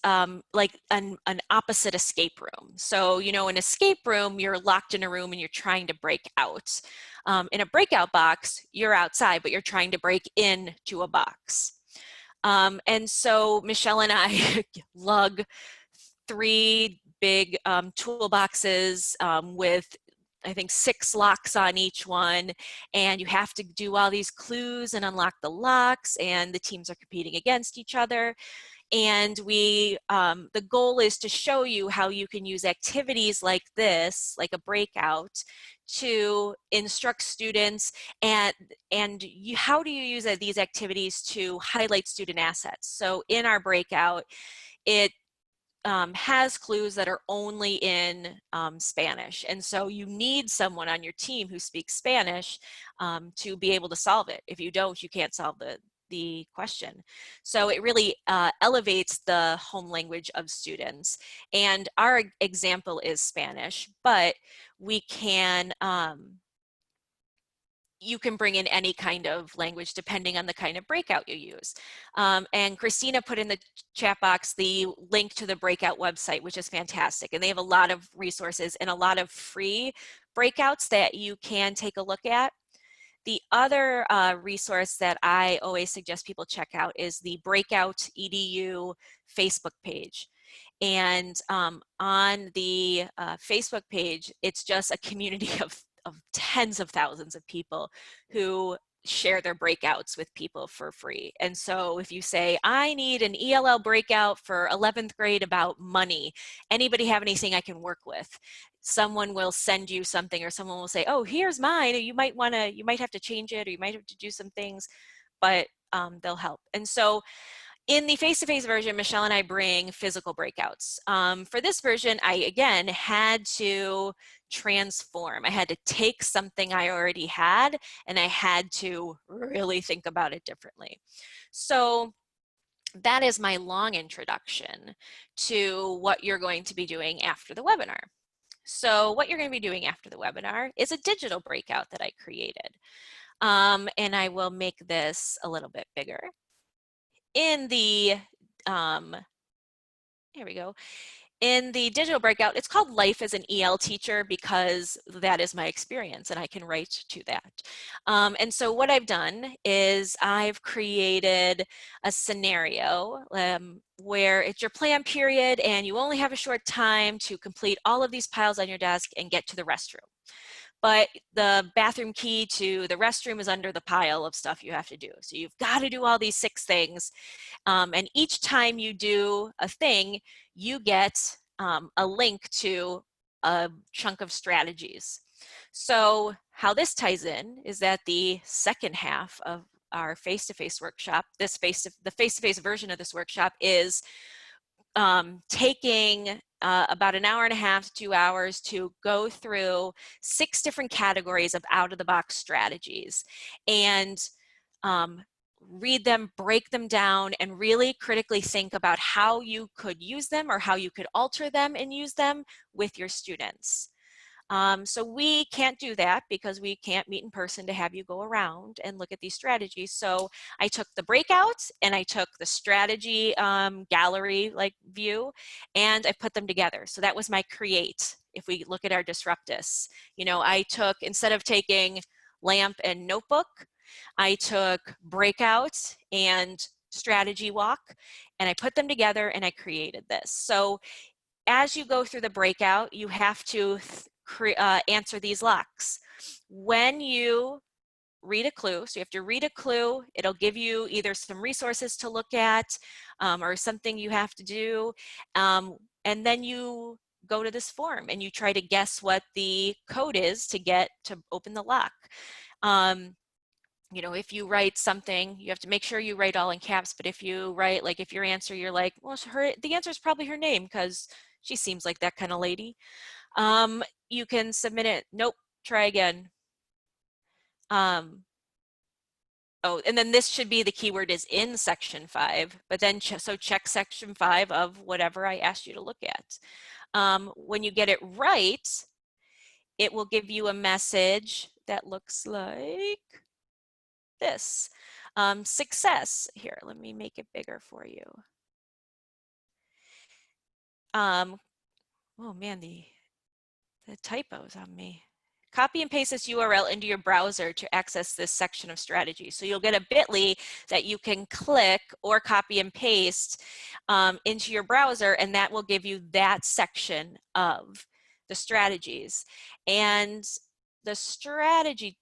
Speaker 1: like an opposite escape room. So, an escape room, you're locked in a room and you're trying to break out. In a breakout box, you're outside, but you're trying to break into a box. And so Michelle and I lug 3 big toolboxes with I think 6 locks on each one, and you have to do all these clues and unlock the locks, and the teams are competing against each other. And the goal is to show you how you can use activities like this, like a breakout, to instruct students, and how do you use these activities to highlight student assets. So in our breakout, it has clues that are only in Spanish. And so you need someone on your team who speaks Spanish to be able to solve it. If you don't, you can't solve the question. So it really elevates the home language of students. And our example is Spanish, but we can you can bring in any kind of language depending on the kind of breakout you use. And Christina put in the chat box the link to the breakout website, which is fantastic. And they have a lot of resources and a lot of free breakouts that you can take a look at. The other resource that I always suggest people check out is the Breakout EDU Facebook page. And on the Facebook page, it's just a community of tens of thousands of people who share their breakouts with people for free. And so if you say, I need an ELL breakout for 11th grade about money, anybody have anything I can work with? Someone will send you something, or someone will say, oh, here's mine. You might have to change it, or you might have to do some things, but they'll help. And so in the face-to-face version, Michelle and I bring physical breakouts. For this version, I, again, had to transform. I had to take something I already had, and I had to really think about it differently. So that is my long introduction to what you're going to be doing after the webinar. So what you're going to be doing after the webinar is a digital breakout that I created. And I will make this a little bit bigger. In the, here we go. In the digital breakout, it's called Life as an EL Teacher because that is my experience and I can write to that. And so what I've done is I've created a scenario where it's your plan period and you only have a short time to complete all of these piles on your desk and get to the restroom. But the bathroom key to the restroom is under the pile of stuff you have to do. So you've got to do all these 6 things. And each time you do a thing, you get a link to a chunk of strategies. So how this ties in is that the second half of our face-to-face workshop, the face-to-face version of this workshop is taking about an hour and a half to 2 hours to go through 6 different categories of out-of-the-box strategies and read them, break them down, and really critically think about how you could use them or how you could alter them and use them with your students. So we can't do that because we can't meet in person to have you go around and look at these strategies. So I took the breakouts and I took the strategy gallery like view and I put them together. So that was my create. If we look at our Disruptus, you know, I took, instead of taking lamp and notebook, I took breakout and strategy walk and I put them together and I created this. So as you go through the breakout, you have to answer these locks. When you read a clue, so you have to read a clue, it'll give you either some resources to look at or something you have to do, and then you go to this form and you try to guess what the code is to get to open the lock. You know, if you write something, you have to make sure you write all in caps, but if you write, like if your answer, you're like, well, the answer is probably her name because she seems like that kind of lady. You can submit it. Nope, try again. Oh, and then this should be the keyword is in section 5, but then so check section 5 of whatever I asked you to look at. When you get it right, it will give you a message that looks like this. Success. Here, let me make it bigger for you. Oh man, the typos on me. Copy and paste this URL into your browser to access this section of strategy. So you'll get a bit.ly that you can click or copy and paste into your browser, and that will give you that section of the strategies. And the strategy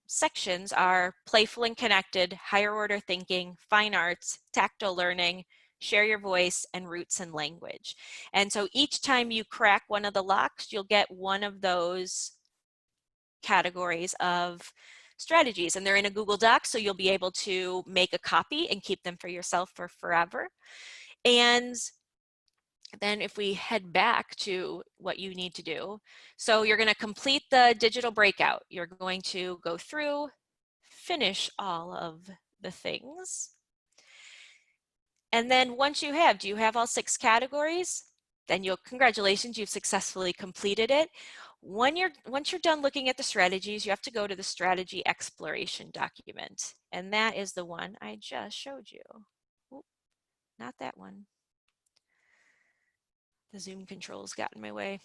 Speaker 1: sections are playful and connected, higher order thinking, fine arts, tactile learning, share your voice, and roots in language. And so each time you crack one of the locks, you'll get one of those categories of strategies, and they're in a Google Doc, so you'll be able to make a copy and keep them for yourself for forever. And then if we head back to what you need to do, so you're going to complete the digital breakout. You're going to go through, finish all of the things. And then once you have, do you have all 6 categories? Then congratulations, you've successfully completed it. Once you're done looking at the strategies, you have to go to the strategy exploration document. And that is the one I just showed you. Oop, not that one. The Zoom controls got in my way.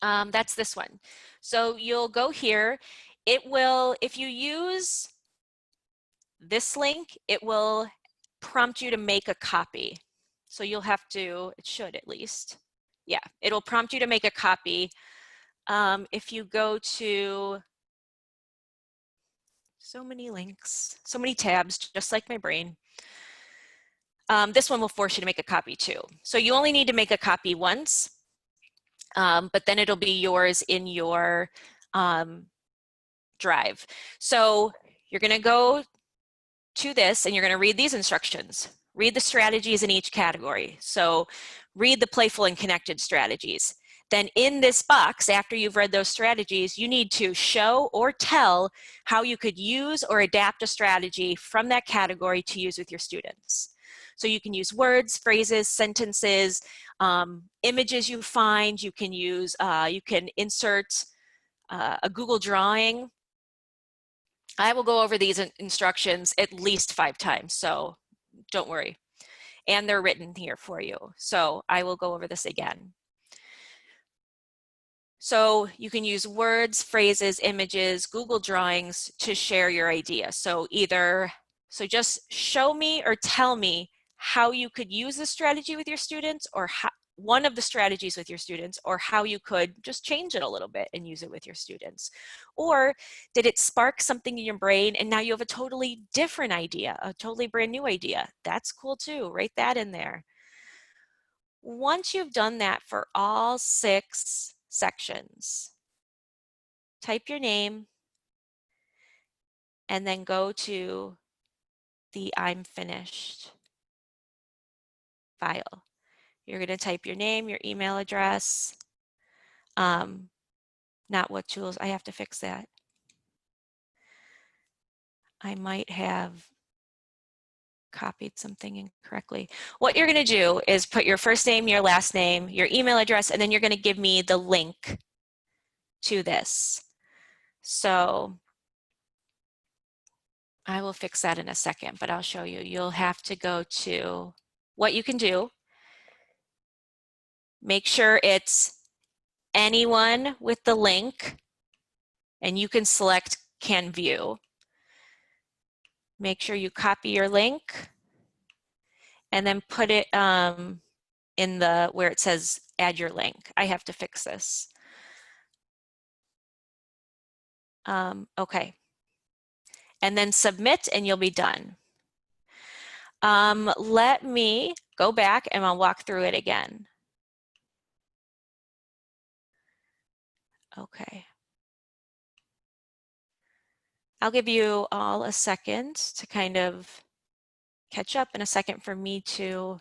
Speaker 1: That's this one. So you'll go here. It will, if you use this link, it will prompt you to make a copy. So you'll have to, it should at least. Yeah, it'll prompt you to make a copy. If you go to So many links, so many tabs, just like my brain. This one will force you to make a copy too. So you only need to make a copy once, but then it'll be yours in your drive. So you're going to go to this and you're going to read these instructions. Read the strategies in each category. So read the playful and connected strategies. Then in this box, after you've read those strategies, you need to show or tell how you could use or adapt a strategy from that category to use with your students. So you can use words, phrases, sentences, images you find. You can use, you can insert a Google drawing. I will go over these instructions at least 5 times, so don't worry. And they're written here for you. So I will go over this again. So you can use words, phrases, images, Google drawings to share your idea. So just show me or tell me how you could use this strategy with your students, or one of the strategies with your students, or how you could just change it a little bit and use it with your students. Or did it spark something in your brain and now you have a totally different idea, a totally brand new idea? That's cool too, write that in there. Once you've done that for all 6 sections, type your name and then go to the I'm finished file. You're going to type your name, your email address, not what tools. I have to fix that. I might have copied something incorrectly. What you're going to do is put your first name, your last name, your email address, and then you're going to give me the link to this. So I will fix that in a second, but I'll show you. You'll have to go to what you can do. Make sure it's anyone with the link, and you can select Can View. Make sure you copy your link and then put it in the where it says add your link. I have to fix this. Okay. And then submit and you'll be done. Let me go back and I'll walk through it again. Okay. I'll give you all a second to kind of catch up, and a second for me to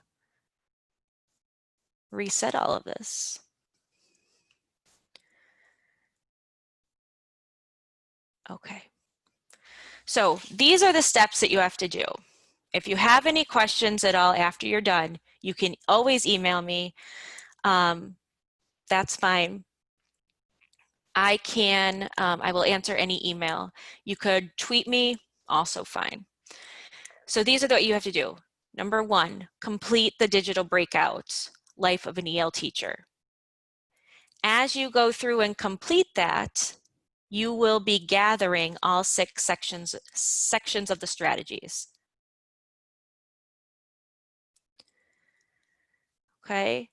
Speaker 1: reset all of this. Okay. So these are the steps that you have to do. If you have any questions at all after you're done, you can always email me. That's fine. I will answer any email. You could tweet me, also fine. So these are what you have to do. Number 1, complete the digital breakout, Life of an EL Teacher. As you go through and complete that, you will be gathering all 6 sections of the strategies. Okay.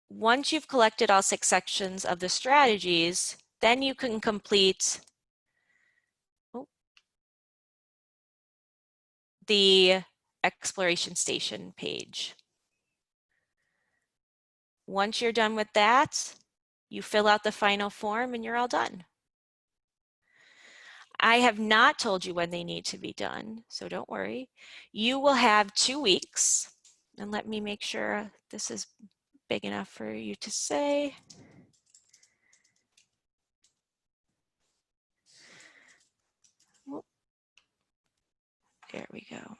Speaker 1: Once you've collected all 6 sections of the strategies, then you can complete the exploration station page. Once you're done with that, you fill out the final form and you're all done. I have not told you when they need to be done, so don't worry. You will have 2 weeks, and let me make sure this is big enough for you to say. There we go.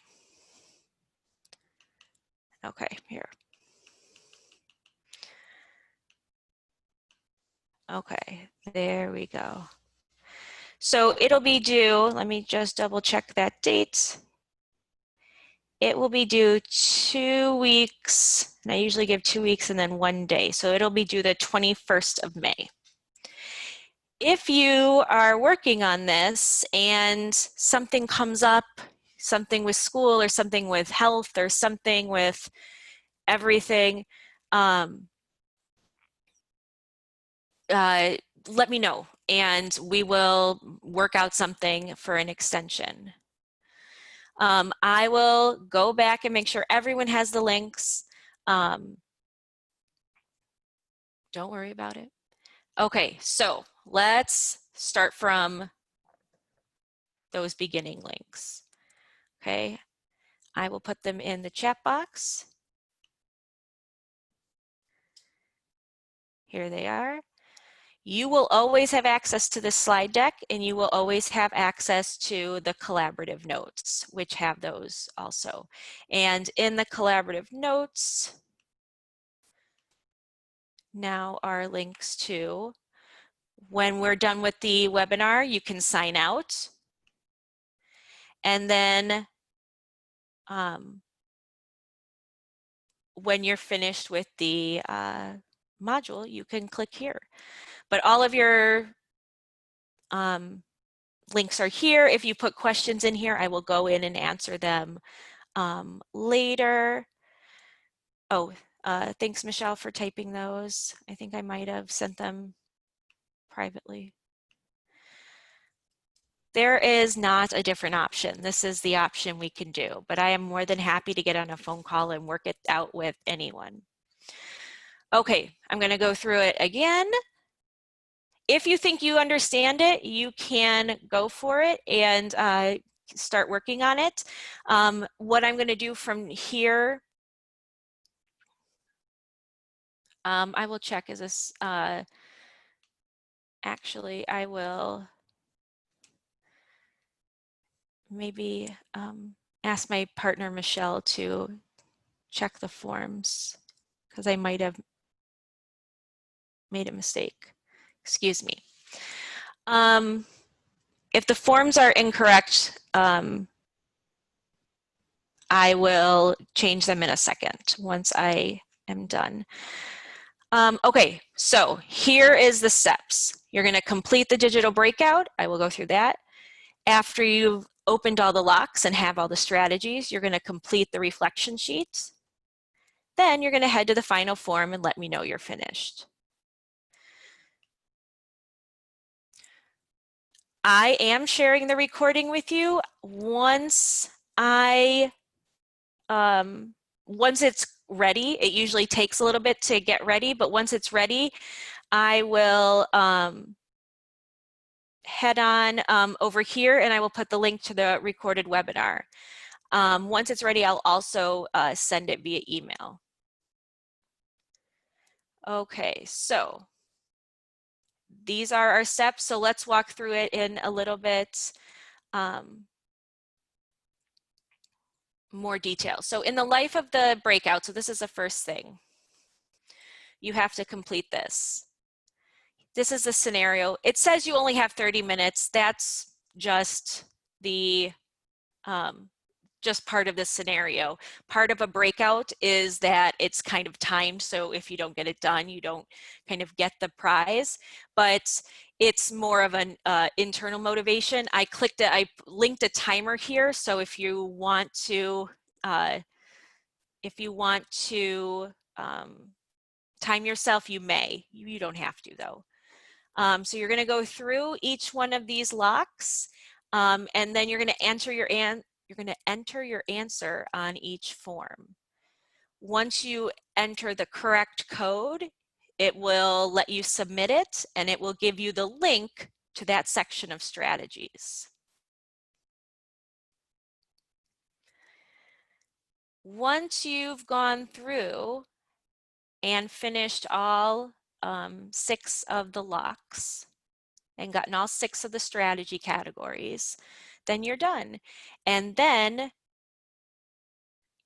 Speaker 1: Okay, here. Okay, there we go. So it'll be due, let me just double check that date. It will be due 2 weeks, and I usually give 2 weeks and then 1 day. So it'll be due the 21st of May. If you are working on this and something comes up, something with school or something with health or something with everything, let me know. and we will work out something for an extension. I will go back and make sure everyone has the links. Don't worry about it. Okay, so let's start from those beginning links. Okay, I will put them in the chat box. Here they are. You will always have access to this slide deck, and you will always have access to the collaborative notes, which have those also. And in the collaborative notes now are links to when we're done with the webinar, you can sign out. And then when you're finished with the module, you can click here. But all of your links are here. If you put questions in here, I will go in and answer them later. Oh, thanks, Michelle, for typing those. I think I might have sent them privately. There is not a different option. This is the option we can do, but I am more than happy to get on a phone call and work it out with anyone. Okay, I'm going to go through it again. If you think you understand it, you can go for it and start working on it. What I'm going to do from here, I will check, is this, actually, I will maybe ask my partner, Michelle, to check the forms because I might have made a mistake. Excuse me. If the forms are incorrect, I will change them in a second once I am done. Okay, so here is the steps. You're going to complete the digital breakout. I will go through that. After you've opened all the locks and have all the strategies, you're going to complete the reflection sheet. Then you're going to head to the final form and let me know you're finished. I am sharing the recording with you. Once it's ready, it usually takes a little bit to get ready, but once it's ready, I will head on over here and I will put the link to the recorded webinar. Once it's ready, I'll also send it via email. Okay, so these are our steps. So let's walk through it in a little bit more detail. So in the life of the breakout, so this is the first thing, you have to complete this. This is the scenario. It says you only have 30 minutes. That's just the just part of the scenario. Part of a breakout is that it's kind of timed, so if you don't get it done, you don't kind of get the prize, but it's more of an internal motivation. I linked a timer here, so if you want to time yourself, you may. You don't have to though. So you're going to go through each one of these locks, and then you're going to enter your answer on each form. Once you enter the correct code, it will let you submit it, and it will give you the link to that section of strategies. Once you've gone through and finished all 6 of the locks and gotten all 6 of the strategy categories, then you're done. And then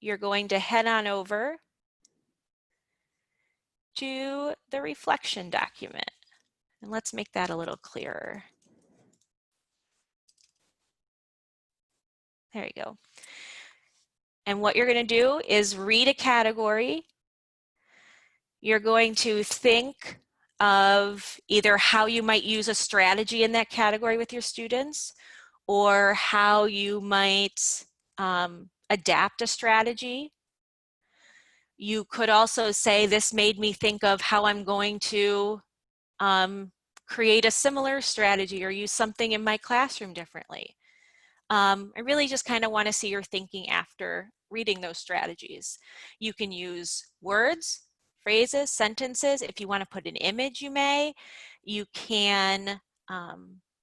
Speaker 1: you're going to head on over to the reflection document. And let's make that a little clearer. There you go. And what you're going to do is read a category. You're going to think of either how you might use a strategy in that category with your students, or how you might adapt a strategy. You could also say, this made me think of how I'm going to create a similar strategy or use something in my classroom differently. I really just kind of want to see your thinking after reading those strategies. You can use words, phrases, sentences. If you want to put an image, you may. You can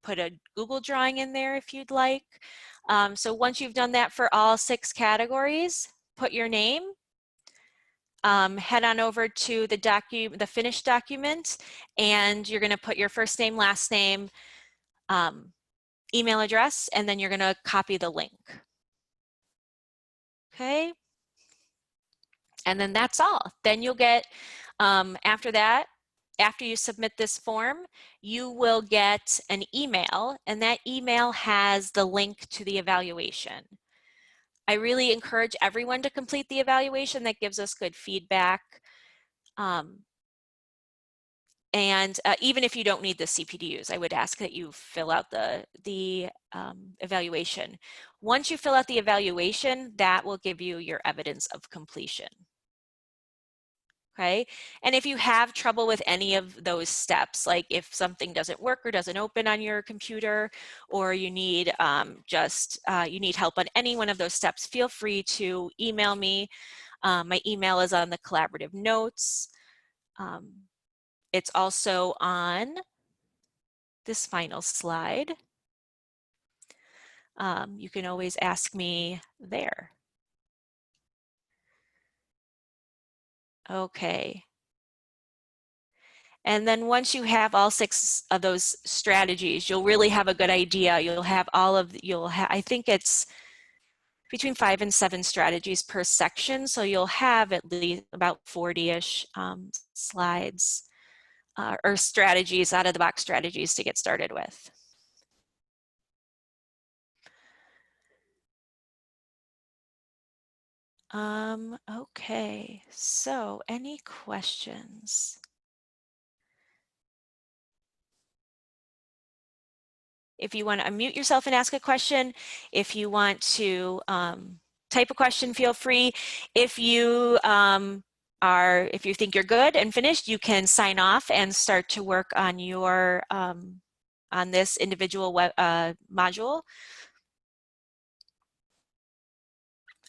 Speaker 1: put a Google drawing in there if you'd like. So once you've done that for all 6 categories, put your name, head on over to the finished document, and you're going to put your first name, last name, email address, and then you're going to copy the link. Okay. And then that's all. Then you'll get, after that, after you submit this form, you will get an email, and that email has the link to the evaluation. I really encourage everyone to complete the evaluation. That gives us good feedback. And even if you don't need the CPDUs, I would ask that you fill out the evaluation. Once you fill out the evaluation, that will give you your evidence of completion. Okay, and if you have trouble with any of those steps, like if something doesn't work or doesn't open on your computer, or you need you need help on any one of those steps, feel free to email me. My email is on the collaborative notes. It's also on this final slide. You can always ask me there. Okay. And then once you have all 6 of those strategies, you'll really have a good idea. You'll have all of, I think it's between 5 and 7 strategies per section. So you'll have at least about 40-ish slides or strategies, out of the box strategies to get started with. Okay, so any questions? If you want to unmute yourself and ask a question, if you want to type a question, feel free. If you if you think you're good and finished, you can sign off and start to work on your on this individual module.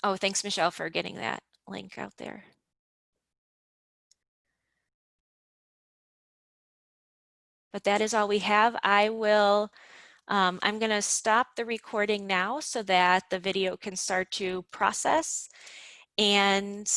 Speaker 1: Oh, thanks, Michelle, for getting that link out there. But that is all we have. I'm going to stop the recording now so that the video can start to process. And